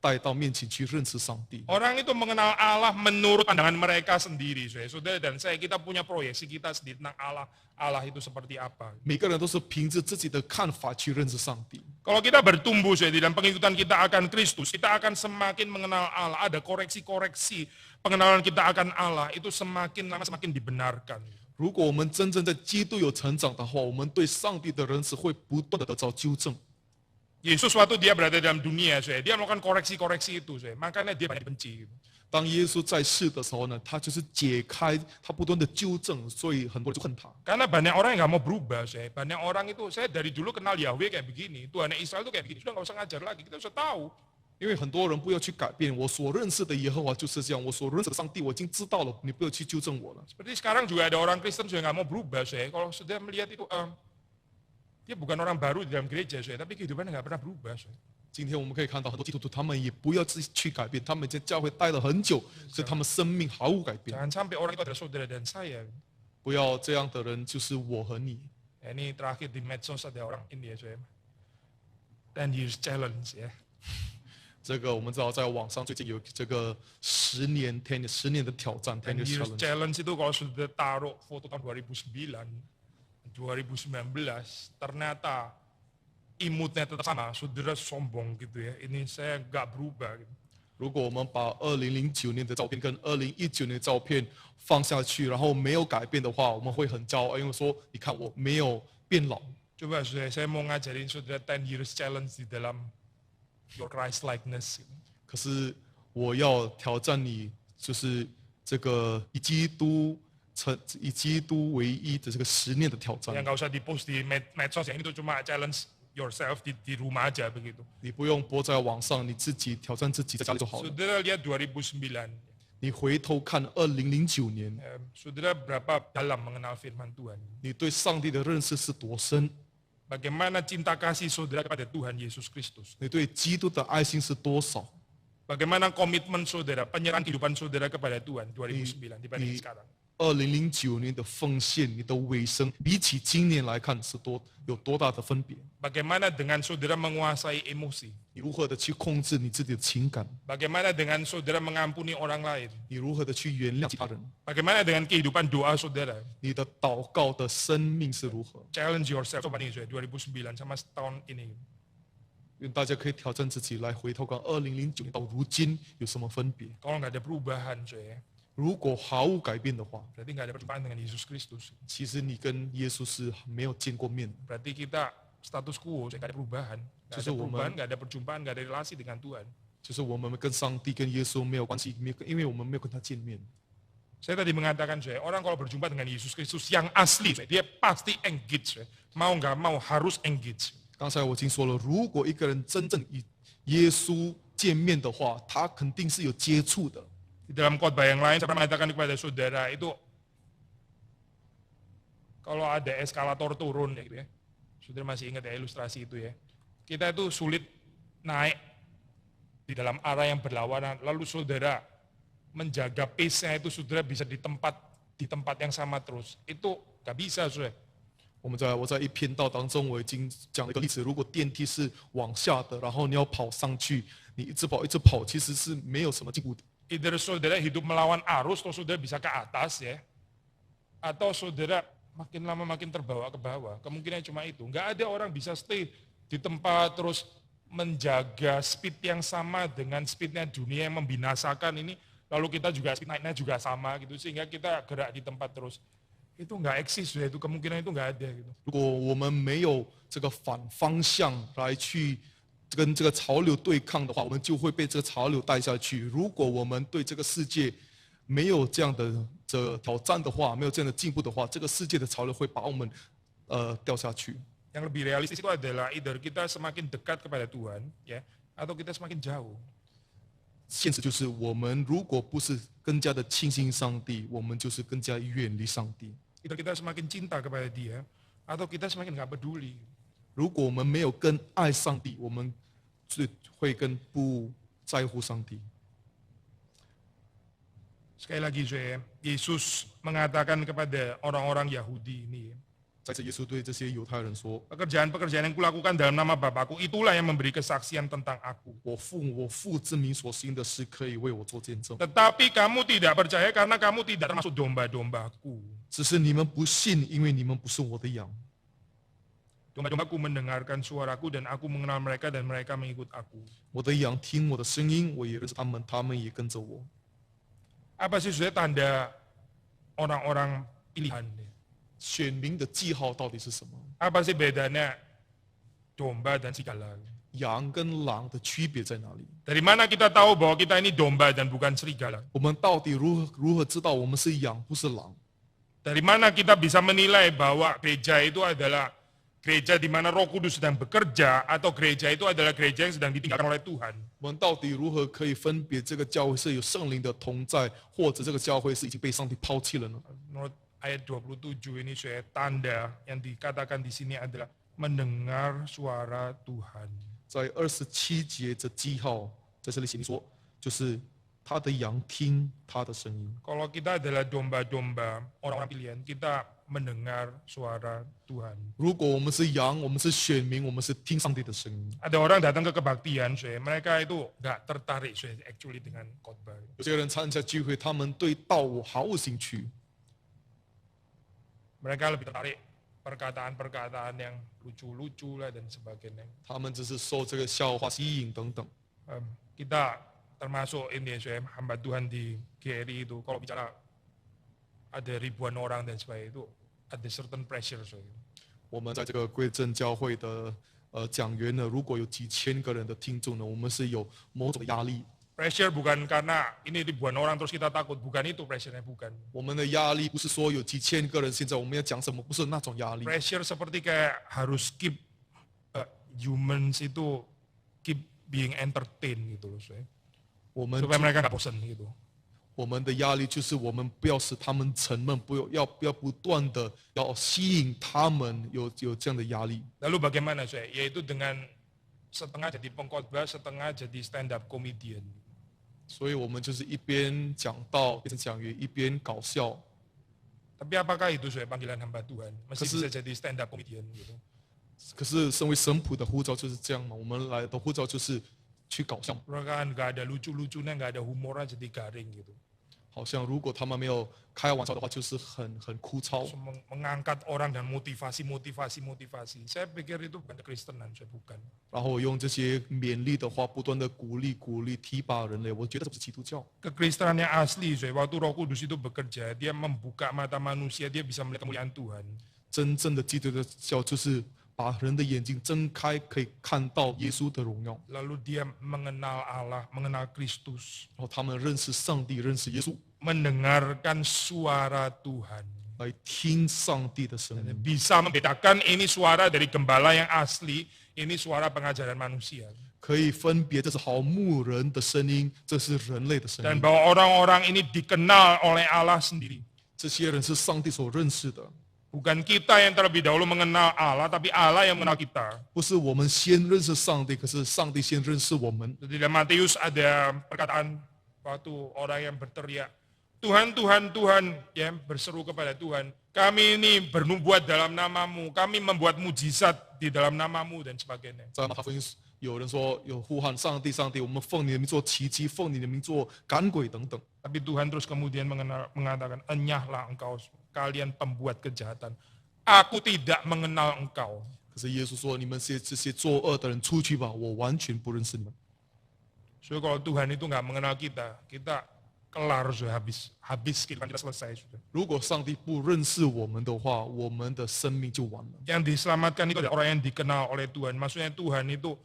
Speaker 2: 带到面前去认识上帝。
Speaker 1: Orang itu mengenal Allah menurut pandangan mereka sendiri, saudara dan saya kita punya proyeksi kita sendiri tentang Allah. Allah itu seperti apa?
Speaker 2: 每个人都是凭着自己的看法去认识上帝。
Speaker 1: Kalau kita bertumbuh di dalam pengikutan kita akan Kristus, kita akan semakin mengenal Allah. Ada koreksi-koreksi pengenalan kita akan Allah itu semakin lama semakin dibenarkan.
Speaker 2: 如果我们真正在基督有成长的话，我们对上帝的认识会不断的得到纠正。
Speaker 1: Yesus waktu dia berada dalam dunia, dia melakukan koreksi-koreksi itu, makanya dia banyak dibenci.
Speaker 2: 当耶稣在世的时候呢，他就是解开，他不断的纠正，所以很多人就恨他。
Speaker 1: Karena banyak orang yang nggak mau berubah, banyak orang itu saya dari dulu kenal Yahweh kayak begini, Tuhan Israel itu kayak begini, sudah nggak usah ngajar lagi, kita sudah tahu.
Speaker 2: 因为很多人不要去改变，我所认识的耶和华就是这样，我所认识的上帝我已经知道了，你不要去纠正我了。
Speaker 1: Seperti sekarang juga ada orang Kristen sudah nggak mau berubah, kalau sudah melihat itu dia bukan orang baru di dalam gereja, tapi kehidupannya nggak pernah berubah.
Speaker 2: 今天我们可以看到很多基督徒，他们也不要自己去改变，他们在教会待了很久，所以他们生命毫无改变。
Speaker 1: Jangan sampai orang itu adalah saudara dan saya.
Speaker 2: 不要这样的人就是我和你。
Speaker 1: Ini terakhir di medsos ada orang ini ya, 10 years challenge ya.
Speaker 2: 这个我们知道，在网上最近有这个10年的挑战
Speaker 1: 10
Speaker 2: ，10 years
Speaker 1: years
Speaker 2: challenge。
Speaker 1: challenge itu kalau sudah taruh foto tahun 2009, 2019, ternyata imutnya tetap sama, saudara sombong gitu ya. Ini saya nggak berubah. Gitu.
Speaker 2: 如果我们把2009年的照片跟2019年的照片放下去，然后没有改变的话，我们会很骄傲，因为说你看我没有变老。
Speaker 1: Coba saya mau ngajarin saudara 10 years challenge di dalam your Christ likeness.
Speaker 2: 可是我要挑战你，就是这个以基督为一的这个10年的挑战。
Speaker 1: Yang nggak usah di-post di medsos ya, itu cuma challenge yourself di rumah aja begitu.
Speaker 2: 你不用播在网上，你自己挑战自己，在家里就好了。
Speaker 1: Saudara lihat 2009,
Speaker 2: 你回头看2009年，
Speaker 1: saudara berapa dalam mengenal firman Tuhan?
Speaker 2: 你对上帝的认识是多深？
Speaker 1: Bagaimana cinta kasih saudara kepada Tuhan Yesus Kristus?
Speaker 2: 你对基督的爱心是多少？
Speaker 1: Bagaimana komitmen saudara, penyerahan kehidupan saudara kepada Tuhan 2009 dibanding sekarang?
Speaker 2: 2009年的奉献，你的尾声，比起今年来看有多大的分别？
Speaker 1: Bagaimana dengan saudara menguasai emosi?
Speaker 2: 你如何的去控制你自己的情感？
Speaker 1: Bagaimana dengan saudara mengampuni orang lain?
Speaker 2: 你如何的去原谅其他人？
Speaker 1: Bagaimana dengan kehidupan doa saudara?
Speaker 2: 你的祷告的生命是如何？
Speaker 1: Challenge yourself, coba nih 2009 sama setahun ini.
Speaker 2: 愿大家可以挑战自己，来回头看2009年到如今有什么分别？
Speaker 1: Kalau nggak ada perubahan,
Speaker 2: 如果毫无改变的话，
Speaker 1: berarti nggak ada perjumpaan dengan Yesus Kristus.
Speaker 2: 其实你跟耶稣是没有见过面的。
Speaker 1: Berarti kita status quo, nggak ada perubahan, nggak ada perubahan, nggak ada perjumpaan, nggak ada relasi dengan Tuhan.
Speaker 2: 就是我们跟上帝、跟耶稣没有关系，因为我们没有跟他见面。
Speaker 1: Saya tadi mengatakan, orang kalau berjumpa dengan Yesus Kristus yang asli, dia pasti engage, mau nggak mau harus engage.
Speaker 2: 刚才我已经说了，如果一个人真正与耶稣见面的话，他肯定是有接触的。
Speaker 1: Di dalam khotbah yang lain, saya pernah mengatakan kepada saudara itu, kalau ada eskalator turun, ya, gitu ya. Saudara masih ingat ya ilustrasi itu ya. Kita itu sulit naik di dalam arah yang berlawanan, lalu saudara menjaga pace-nya itu saudara bisa di tempat yang sama terus. Itu nggak bisa, saudara.
Speaker 2: 我在一篇道当中，我已经讲了一个例子：如果电梯是往下的，然后你要跑上去，你一直跑，其实是没有什么进步的。
Speaker 1: Either saudara hidup melawan arus, atau saudara bisa ke atas ya, atau saudara makin lama makin terbawa ke bawah. Kemungkinan cuma itu. Nggak ada orang bisa stay di tempat terus menjaga speed yang sama dengan speednya dunia yang membinasakan ini. Lalu kita juga speed naiknya juga sama gitu, sehingga kita gerak di tempat terus. Itu nggak eksis, itu kemungkinan itu nggak ada gitu.
Speaker 2: 如果我们没有这个反方向来去跟这个潮流对抗的话，我们就会被这个潮流带下去。如果我们对这个世界没有这样的挑战的话，没有这样的进步的话，这个世界的潮流会把我们掉下去。
Speaker 1: Yang lebih realistis itu adalah either kita semakin dekat kepada Tuhan, ya, atau kita semakin jauh.
Speaker 2: 现实就是，我们如果不是更加的亲近上帝，我们就是更加远离上帝。
Speaker 1: Either kita semakin cinta kepada Dia, atau kita semakin nggak peduli.
Speaker 2: 如果我们没有更爱上帝，我们会更不在乎上帝。
Speaker 1: Sekali lagi, Yesus mengatakan kepada orang-orang Yahudi ini,
Speaker 2: 在这耶稣对这些犹太人说
Speaker 1: pekerjaan-pekerjaan yang kulakukan dalam nama Bapakku, itulah yang memberi kesaksian tentang aku.
Speaker 2: 我父之名所行的事，可以为我做见证。
Speaker 1: Tetapi kamu tidak percaya karena kamu tidak termasuk domba-dombaku.
Speaker 2: 只是你们不信，因为你们不是我的羊。
Speaker 1: Domba-dombaku mendengarkan suaraku dan aku mengenal mereka dan mereka mengikut aku.
Speaker 2: 我的羊听我的声音，我也认识他们，他们也跟着我。
Speaker 1: Apa sih sudah tanda orang-orang pilihan?
Speaker 2: 选民的记号到底是什么？
Speaker 1: Apa sih bedanya domba dan serigala?
Speaker 2: 羊跟狼的区别在哪里？
Speaker 1: Dari mana kita tahu bahwa kita ini domba dan bukan serigala?
Speaker 2: 我们到底如何知道我们是羊不是狼？
Speaker 1: Dari mana kita bisa menilai bahwa gereja itu adalah gereja di mana Roh Kudus sedang bekerja atau gereja itu adalah gereja yang sedang ditinggalkan oleh Tuhan?
Speaker 2: 我们到底如何可以分别这个教会是有圣灵的同在，或者这个教会是已经被上帝抛弃了呢？
Speaker 1: Menurut ayat 27 ini saya tanda yang dikatakan di sini adalah mendengar suara Tuhan.
Speaker 2: 在27节这记号在这里写说，就是他的羊听他的声音。
Speaker 1: Kalau kita adalah domba-domba orang-orang pilihan, kita mendengar suara Tuhan.
Speaker 2: 如果我们是羊，我们是选民，我们是听上帝的声音。
Speaker 1: Ada orang datang ke kebaktian, mereka itu nggak tertarik actually dengan khotbah.
Speaker 2: 有些人参加聚会，他们对道我毫无兴趣，
Speaker 1: Mereka lebih tertarik perkataan-perkataan yang lucu-lucu lah dan sebagainya.
Speaker 2: 他们只是受这个笑话吸引等等。
Speaker 1: Kita termasuk ini hamba Tuhan di GRI itu, kalau bicara ada ribuan orang dan sebagainya itu ada certain pressure.
Speaker 2: 我们在这个贵正教会的讲员呢，如果有几千个人的听众呢，我们是有某种压力。
Speaker 1: Pressure bukan karena ini ribuan orang terus kita takut, bukan itu pressure-nya, bukan.
Speaker 2: 我们的压力不是说有几千个人，现在我们要讲什么，不是那种压力。
Speaker 1: Pressure seperti kayak harus keep humans itu keep being entertained gitu loh, supaya mereka nggak bosan gitu.
Speaker 2: 我们的压力就是我们不要使他们沉闷，不要不断的要吸引他们有这样的压力。
Speaker 1: Lalu bagaimana yaitu dengan setengah jadi pengkhotbah, setengah jadi stand up comedian.
Speaker 2: 所以我们就是一边讲道，一边讲员，一边搞笑。
Speaker 1: Tapi apakah itu panggilan hamba Tuhan? Masih bisa jadi stand up comedian gitu.
Speaker 2: 可是身为神仆的呼召就是这样嘛，我们来的呼召就是去搞笑。
Speaker 1: Mereka nggak ada lucu-lucunya, nggak ada humornya, jadi garing gitu.
Speaker 2: 好像如果他们没有开玩笑的话，就是很枯燥。
Speaker 1: Mengangkat orang dan motivasi. Saya pikir itu bukan kekristenan, bukan.
Speaker 2: 然后用这些勉励的话，不断的鼓励、提拔人类，我觉得这不是基督教。
Speaker 1: Kekristenan yang asli, waktu Roh Kudus itu bekerja, dia membuka mata manusia, dia bisa melihat kemuliaan Tuhan.
Speaker 2: 真正的基督教就是把人的眼睛睁开，可以看到耶稣的荣耀。
Speaker 1: Lalu dia mengenal Allah, mengenal Kristus.
Speaker 2: 然后他们认识上帝，认识耶稣，
Speaker 1: Mendengarkan suara Tuhan.
Speaker 2: 来听上帝的声音，
Speaker 1: Bisa membedakan ini suara dari gembala yang asli, ini suara pengajaran manusia.
Speaker 2: 可以分别这是好牧人的声音，这是人类的声
Speaker 1: Dan
Speaker 2: 音。
Speaker 1: bahwa orang-orang ini dikenal oleh Allah sendiri.
Speaker 2: 这些人是上帝所认识的，
Speaker 1: Bukan kita yang terlebih dahulu mengenal Allah, tapi Allah yang mengenal kita.
Speaker 2: 不是我们先认识上帝，可是上帝先认识我们。
Speaker 1: Di dalam Matius ada perkataan waktu orang yang berteriak, Tuhan, Tuhan, Tuhan, ya berseru kepada Tuhan, kami ini bernubuat dalam namamu, kami membuat mujizat di dalam namamu dan sebagainya.
Speaker 2: 在马太福音有人说有呼喊上帝，上帝，我们奉你的名做奇迹，奉你的名做赶鬼等等。
Speaker 1: Tapi Tuhan terus kemudian mengatakan, enyahlah engkau, kalian pembuat kejahatan. Aku tidak mengenal engkau.
Speaker 2: 可是耶稣说：“你们这些作恶的人出去吧，我完全不认识你们。”
Speaker 1: So kalau Tuhan itu nggak mengenal kita, kita kelar sudah habis kita selesai sudah.
Speaker 2: 如果上帝不认识我们的话，我们的生命就完了。
Speaker 1: Yang diselamatkan itu adalah orang yang dikenal oleh Tuhan. Maksudnya Tuhan itu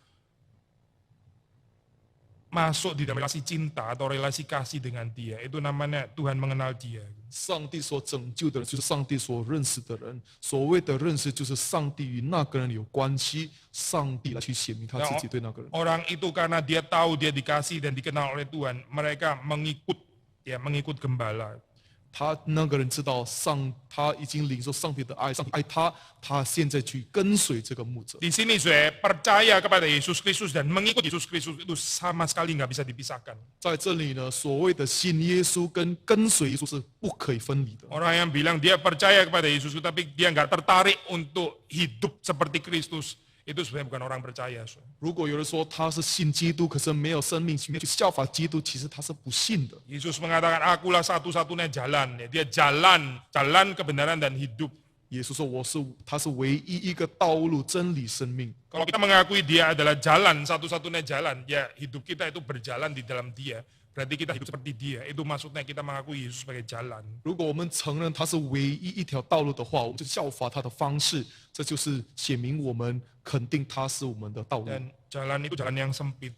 Speaker 1: masuk di dalam relasi cinta atau relasi kasih dengan dia. Itu namanya Tuhan mengenal dia.
Speaker 2: 上帝所拯救的人就是上帝所认识的人。所谓的认识，就是上帝与那个人有关系，上帝来去显明他自己对那个人。
Speaker 1: Orang itu karena dia tahu dia dikasih dan dikenal oleh Tuhan, mereka mengikut gembala.
Speaker 2: 他那个人知道他已经领受上帝的爱，上帝爱他，他现在去跟随这个牧者。
Speaker 1: Di sini saya percaya kepada Yesus Kristus dan mengikut Yesus Kristus itu sama sekali nggak bisa dipisahkan.
Speaker 2: 在这里呢，所谓的信耶稣跟随耶稣是不可以分离的。
Speaker 1: Orang yang bilang dia percaya kepada Yesus tapi dia nggak tertarik untuk hidup seperti Kristus, itu sebenarnya bukan orang percaya.
Speaker 2: 如果有人说他是信基督，可是没有生命，没有去效法基督，其实他是不信的。
Speaker 1: Yesus mengatakan, akulah satu-satunya jalan. Dia jalan kebenaran dan hidup.
Speaker 2: 耶稣说他是唯一一个道路、真理、生命。
Speaker 1: Kalau kita mengakui dia adalah jalan, satu-satunya jalan, ya hidup kita itu berjalan di dalam dia. Berarti kita hidup seperti dia. Itu maksudnya kita mengakui Yesus sebagai jalan.
Speaker 2: 如果我们承认他是唯一一条道路的话，我们就效法他的方式，这就是显明我们肯定他是我们的道路。
Speaker 1: Dan jalan itu jalan yang sempit.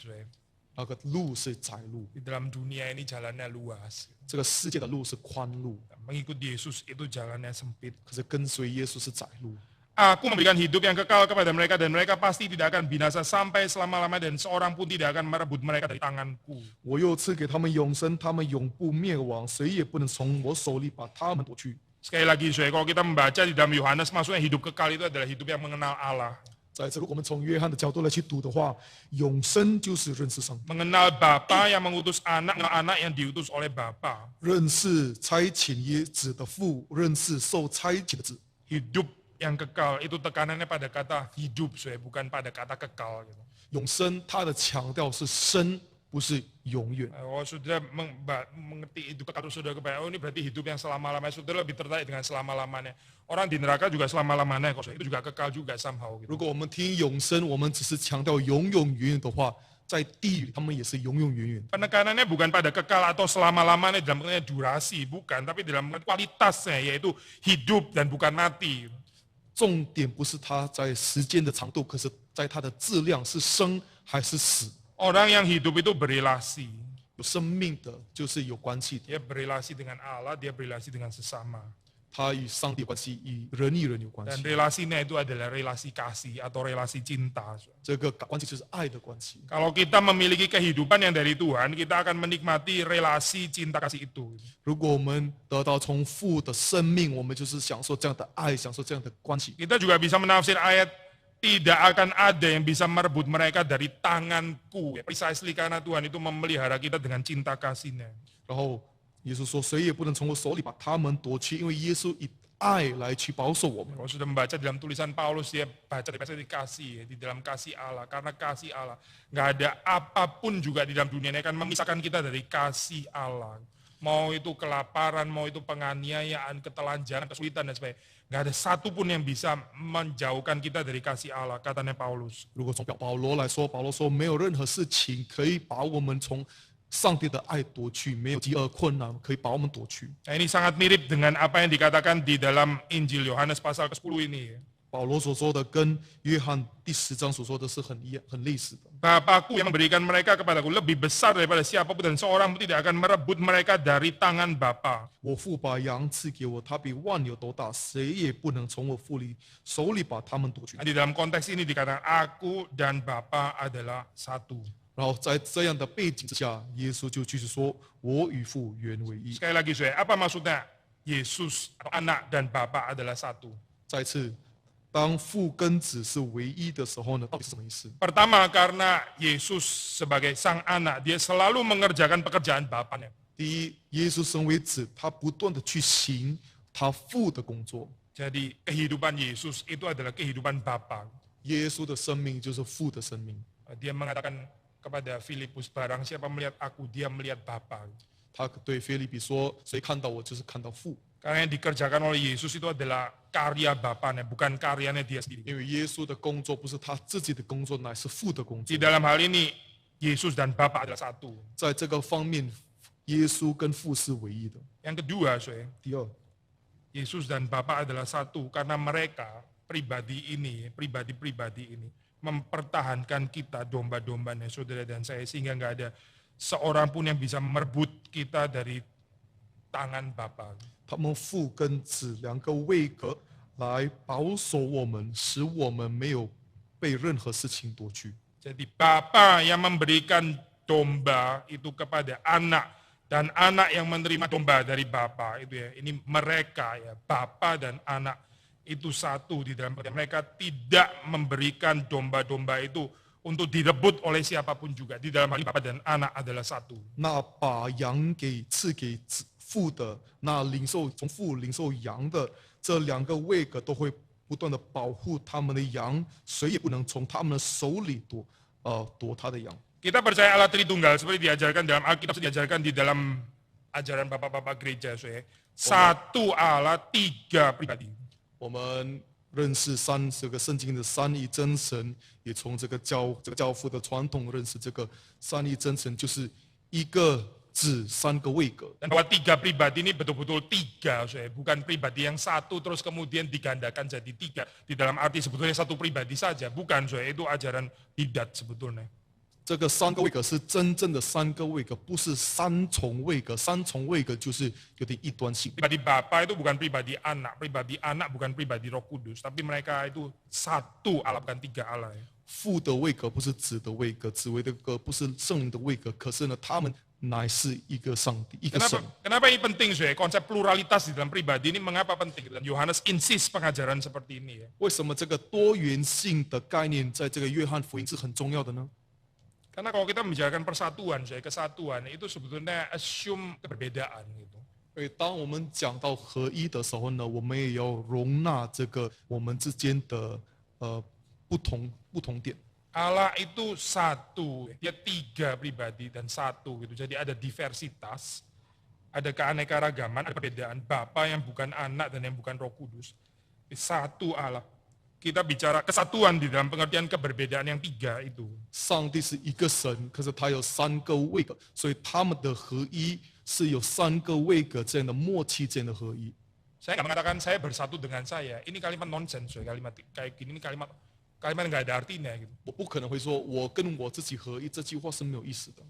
Speaker 2: 那个路是窄路，
Speaker 1: Di dalam dunia ini jalannya luas.
Speaker 2: 这个世界的路是宽路，
Speaker 1: Mengikut Yesus itu jalannya sempit.
Speaker 2: 可是跟随耶稣是窄路。
Speaker 1: Aku memberikan hidup yang kekal kepada mereka dan mereka pasti tidak akan binasa sampai selama-lamanya dan seorang pun tidak akan merebut mereka dari tanganku.
Speaker 2: 我又赐给他们永生，他们永不灭亡，谁也不能从我手里把他们夺去。
Speaker 1: Sekali lagi, kalau kita membaca di dalam Yohanes, maksudnya hidup kekal itu adalah hidup yang mengenal Allah.
Speaker 2: 在这个我们从约翰的角度来去读的话，永生就是认识上帝，
Speaker 1: Mengenal Bapa yang mengutus anak, mengenal anak yang diutus oleh Bapa.
Speaker 2: 认识差遣子的父，认识受差遣的子。
Speaker 1: Hidup yang kekal itu tekanannya pada kata hidup, bukan pada kata kekal.
Speaker 2: 永生它的强调是生，不是永远。
Speaker 1: Oh, sudah mengerti hidup kekal, sudah kebayang, oh ini berarti hidup yang selama-lamanya, sudah lebih tertarik dengan selama-lamanya. Orang di neraka juga selama-lamanya, itu juga kekal juga somehow.
Speaker 2: 如果我们听永生，我们只是强调永永远远的话，在地狱他们也是永永远远。
Speaker 1: Penekanannya bukan pada kekal atau selama-lamanya dalam durasi, bukan, tapi dalam kualitasnya, yaitu hidup dan bukan mati.
Speaker 2: 重点不是它在时间的长度，可是在它的质量是生还是死。
Speaker 1: Orang yang hidup itu berelasi.
Speaker 2: 有生命的，就是有关系的。
Speaker 1: Dia berelasi dengan Allah, dia berelasi dengan sesama.
Speaker 2: 他与上帝有关系，与人与人有关
Speaker 1: Dan
Speaker 2: 系。
Speaker 1: relasinya itu adalah relasi kasih atau relasi cinta.
Speaker 2: 这个关系就是爱的关系。
Speaker 1: Kalau kita memiliki kehidupan yang dari Tuhan, kita akan menikmati relasi cinta kasih itu.
Speaker 2: 如果我们得到从父的生命，我们就是享受这样的爱，享受这样的关系。
Speaker 1: Kita juga bisa menafsir ayat, tidak akan ada yang bisa merebut mereka dari tanganku. Precisely karena Tuhan itu memelihara kita dengan cinta kasih-Nya.
Speaker 2: 然后耶稣说：“谁也不能从我手里把他们夺去，因为耶稣以爱来去保守我们。”
Speaker 1: Kalau sudah membaca dalam tulisan Paulus, dia baca di kasih, di dalam kasih Allah. Karena kasih Allah, nggak ada apapun juga di dalam dunia ini akan memisahkan kita dari kasih Allah. Mau itu kelaparan, mau itu penganiayaan, ketelanjangan, kesulitan, dan sebagainya. Nggak ada satupun yang bisa menjauhkan kita dari kasih Allah, katanya Paulus.
Speaker 2: 如果从保罗来说，保罗说没有任何事情可以把我们从上帝的爱夺去，没有饥饿困难可以把我们夺去。
Speaker 1: Nah, ini sangat mirip dengan apa yang dikatakan di dalam Injil Yohanes pasal ke-10 ini.
Speaker 2: 保罗所说的跟约翰第10章所说的是很类似的。
Speaker 1: Bapakku yang memberikan mereka kepadaku lebih besar daripada siapapun dan seorang pun tidak akan merebut mereka dari tangan Bapa.
Speaker 2: 我父把羊赐给我，他比万有都大，谁也不能从我父里手里把他们夺去。
Speaker 1: Nah, di dalam konteks ini dikatakan aku dan Bapa adalah satu.
Speaker 2: 然后在这样的背景之下，耶稣就继续说：“我与父原为一。”
Speaker 1: Sekali lagi saya, apa maksudnya Yesus atau anak dan Bapa adalah satu?
Speaker 2: 再次，当父跟子是唯一的时候呢，到底是什么意思？
Speaker 1: Pertama karena Yesus sebagai sang anak, dia selalu mengerjakan pekerjaan Bapaknya.
Speaker 2: 第一，耶稣身为子，他不断的去行他父的工作。
Speaker 1: Jadi kehidupan Yesus itu adalah kehidupan Bapa.
Speaker 2: 耶稣的生命就是父的生命。
Speaker 1: Dia mengatakan kepada Filipus, barang siapa melihat aku, dia melihat Bapa.
Speaker 2: 他对腓立比说：“谁看到我，就是看到父。”
Speaker 1: Karena yang dikerjakan oleh Yesus itu adalah karya Bapaknya, bukan karyanya dia sendiri.
Speaker 2: 因为耶稣的工作不是他自己的工作，乃是父的工作
Speaker 1: Di。dalam hal ini, Yesus dan Bapa adalah satu.
Speaker 2: 在这个方面，耶稣跟父是唯一的。
Speaker 1: Yang kedua, saya,
Speaker 2: 第二，
Speaker 1: Yesus dan Bapa adalah satu karena mereka pribadi-pribadi ini mempertahankan kita domba-dombanya saudara dan saya sehingga nggak ada seorang pun yang bisa merebut kita dari tangan Bapa.
Speaker 2: 他们父跟子两个位格来保守我们，使我们没有被任何事情夺去。
Speaker 1: Jadi Bapa yang memberikan domba itu kepada anak dan anak yang menerima domba dari Bapa itu ya. Ini mereka ya, Bapa dan anak itu satu di dalam mereka tidak memberikan domba-domba itu untuk direbut oleh siapapun juga. Di dalam hal ini Bapa dan anak adalah satu.
Speaker 2: 那把羊赐给父的，那从父领受羊的，这两个位格都会不断的保护他们的羊，谁也不能从他们的手里夺他的羊。
Speaker 1: Kita percaya Allah Tritunggal seperti diajarkan dalam Alkitab, diajarkan di dalam ajaran bapak-bapak gereja. Satu Allah, tiga pribadi.
Speaker 2: 我们认识这个圣经的三一真神，也从这个教父的传统认识这个三一真神，就是一个子三个位格。
Speaker 1: Dan bahwa tiga pribadi ini betul-betul tiga, bukan pribadi yang satu terus kemudian digandakan jadi tiga. Di dalam arti sebetulnya satu pribadi saja, bukan itu ajaran bidat sebetulnya.
Speaker 2: 这个三个位格是真正的三个位格，不是三重位格。三重位格就是有点异端性。
Speaker 1: Pribadi Bapa itu bukan pribadi anak bukan pribadi Roh Kudus, tapi mereka itu satu Allah, bukan tiga Allah.
Speaker 2: 父的位格不是子的位格，子为的格不是圣灵的位格，可是呢，他们乃是一个上帝，一个神。
Speaker 1: Kenapa ini penting, konsep pluralitas di dalam pribadi ini mengapa penting? Dan Yohanes insist pengajaran seperti ini ya.
Speaker 2: 为什么这个多元性的概念在这个约翰福音是很重要的呢？
Speaker 1: Karena kalau kita membicarakan persatuan, kesatuan itu sebetulnya assume keberbedaan gitu.
Speaker 2: 因为当我们讲到合一的时候呢，我们也要容纳这个我们之间的不同点。
Speaker 1: Allah itu satu, dia tiga pribadi dan satu gitu. Jadi ada diversitas, ada keanekaragaman, ada perbedaan Bapa yang bukan anak dan yang bukan Roh Kudus. Satu Allah. Kita bicara kesatuan di dalam pengertian keberbedaan yang tiga itu.
Speaker 2: 上帝是一个神，可是他有三个位格，所以他们的合一是有三个位格这样的默契，这样的合一。
Speaker 1: Saya nggak mengatakan saya bersatu dengan saya. Ini kalimat nonsens, kalimat kayak gini, ini kalimat nggak ada artinya gitu.
Speaker 2: 我不可能会说我跟我自己合一，这句话是没有意思的。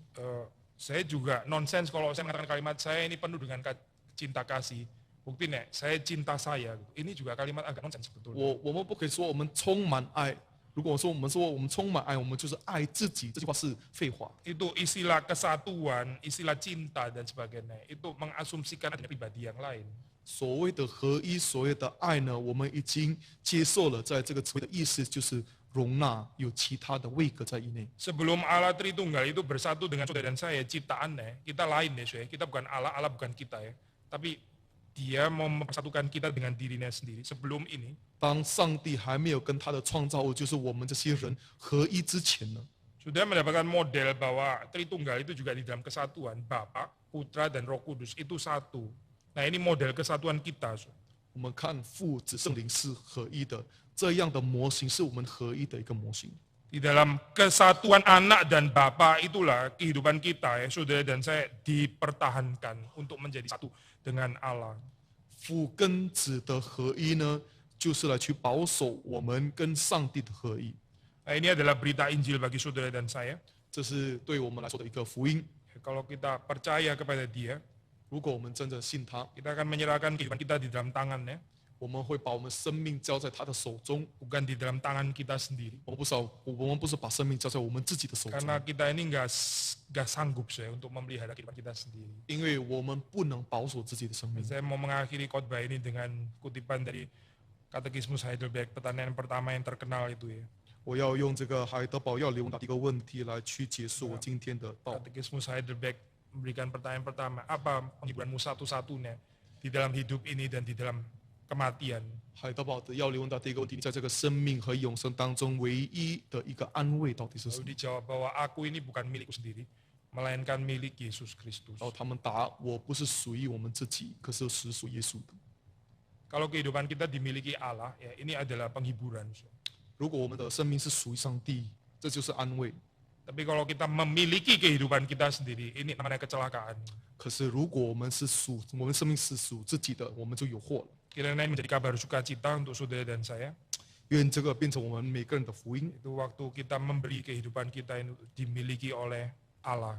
Speaker 1: Saya juga nonsens kalau saya mengatakan kalimat saya ini penuh dengan cinta kasih. Bukti nek, saya cinta saya. Ini juga kalimat agak nonsens sebetulnya.
Speaker 2: 我们不可以说我们充满爱。如果说我们充满爱，我们就是爱自己，这句话是废话。
Speaker 1: Itu istilah kesatuan, istilah cinta dan sebagainya. Itu mengasumsikan adanya pribadi yang lain.
Speaker 2: 所谓的合一，所谓的爱呢，我们已经接受了，在这个词汇的意思就是容纳有其他的位格在以内。
Speaker 1: Sebelum Allah Tritunggal itu bersatu dengan saudara dan saya, ciptaannya, kita lain ya, saya. Kita bukan Allah, Allah bukan kita ya. Tapi dia mau mempersatukan kita dengan dirinya sendiri. Sebelum ini,
Speaker 2: 当上帝还没有跟他的创造物，就是我们这些人合一之前呢，
Speaker 1: sudah mendapatkan model bahwa Tritunggal itu juga di dalam kesatuan, Bapa, Putra, dan Roh Kudus itu satu. Nah ini model kesatuan kita.
Speaker 2: 我们看父子圣灵是合一的，这样的模型是我们合一的一个模型。
Speaker 1: Di dalam kesatuan anak dan Bapa itulah kehidupan kita ya, saudara dan saya dipertahankan untuk menjadi satu dengan Allah.
Speaker 2: 父跟子的合一呢，就是来去保守我们跟上帝的合一。
Speaker 1: Nah, ini adalah berita Injil bagi saudara dan saya.
Speaker 2: 这是对我们来说的一个福音。
Speaker 1: Kalau kita percaya kepada Dia,
Speaker 2: 如果我们真的信他，
Speaker 1: kita akan menyerahkan kehidupan kita di dalam tangannya,
Speaker 2: 我们会把我们生命交在他的手中。
Speaker 1: bukan di dalam tangan kita sendiri.
Speaker 2: 我们不是把生命交在我们自己的手中，
Speaker 1: Karena kita ini nggak sanggup saya untuk memelihara kehidupan kita sendiri.
Speaker 2: 因为我们不能保守自己的生命。
Speaker 1: Saya mau mengakhiri khotbah ini dengan kutipan dari Katekismus Heidelberg, pertanyaan pertama yang terkenal itu ya.
Speaker 2: 我要用这个海德堡要留的一个问题来去结束我今天的道。
Speaker 1: Katekismus Heidelberg memberikan pertanyaan pertama, apa penghiburanmu satu-satunya di dalam hidup ini dan di dalam kematian?
Speaker 2: 海德堡的要留问到第一个问题，在这个生命和永生当中，唯一的一个安慰到底是什
Speaker 1: Lalu
Speaker 2: 么？
Speaker 1: dijawab bahwa aku ini bukan milikku sendiri, melainkan milik Yesus Kristus.
Speaker 2: 然后他们答：我不是属于我们自己，可是是属耶稣的。
Speaker 1: Kalau kehidupan kita dimiliki Allah, ya ini adalah penghiburan.
Speaker 2: 如果我们的生命是属于上帝，这就是安慰。
Speaker 1: Tapi kalau kita memiliki kehidupan kita sendiri, ini namanya kecelakaan.
Speaker 2: 可是如果我们生命是属自己的，我们就有祸了。
Speaker 1: Kiranya ini menjadi kabar sukacita untuk saudara dan saya.
Speaker 2: 愿这个变成我们每个人的福音。
Speaker 1: Itu waktu kita memberi kehidupan kita ini dimiliki oleh Allah.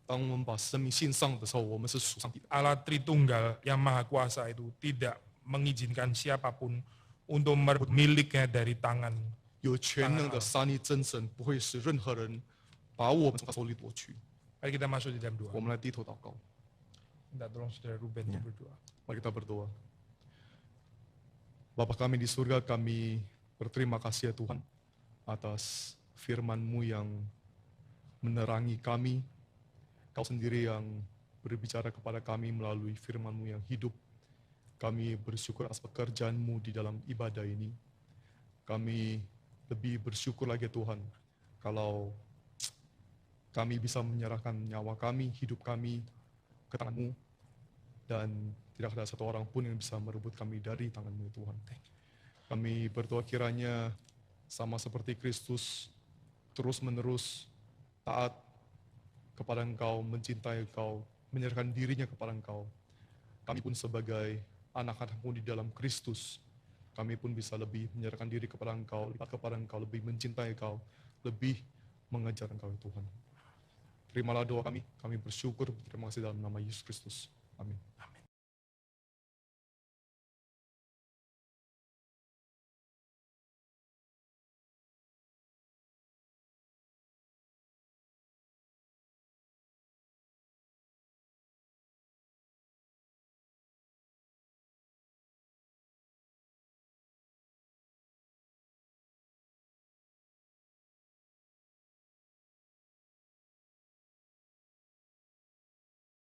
Speaker 2: 当我们把生命献上的时候，我们是属上帝的。
Speaker 1: Allah Tritunggal yang Maha Kuasa itu tidak mengizinkan siapapun untuk merebut miliknya dari tangan.
Speaker 2: 有全能的三一真神不会使任何人把我们从他手里夺去。
Speaker 1: Mari kita masuk di dalam doa.
Speaker 2: 我们来低头祷告，
Speaker 1: Minta tolong saudara Ruben untuk berdoa.
Speaker 2: mari kita berdoa. Bapa kami di surga, kami berterima kasih ya Tuhan atas firman-Mu yang menerangi kami. Kau sendiri yang berbicara kepada kami melalui firman-Mu yang hidup. Kami bersyukur atas pekerjaan-Mu di dalam ibadah ini. Kami lebih bersyukur lagi Tuhan kalau kami bisa menyerahkan nyawa kami, hidup kami ke tangan-Mu, dan tidak ada satu orang pun yang bisa merebut kami dari tangan-Mu Tuhan. Kami berdoa kiranya sama seperti Kristus terus-menerus taat kepada Engkau, mencintai Engkau, menyerahkan dirinya kepada Engkau. Kami pun sebagai anak-anak-Mu di dalam Kristus, kami pun bisa lebih menyerahkan diri kepada Engkau, lebih mencintai Engkau, lebih mengejar Engkau Tuhan. Terimalah doa kami bersyukur, terima kasih dalam nama Yesus Kristus. Amin.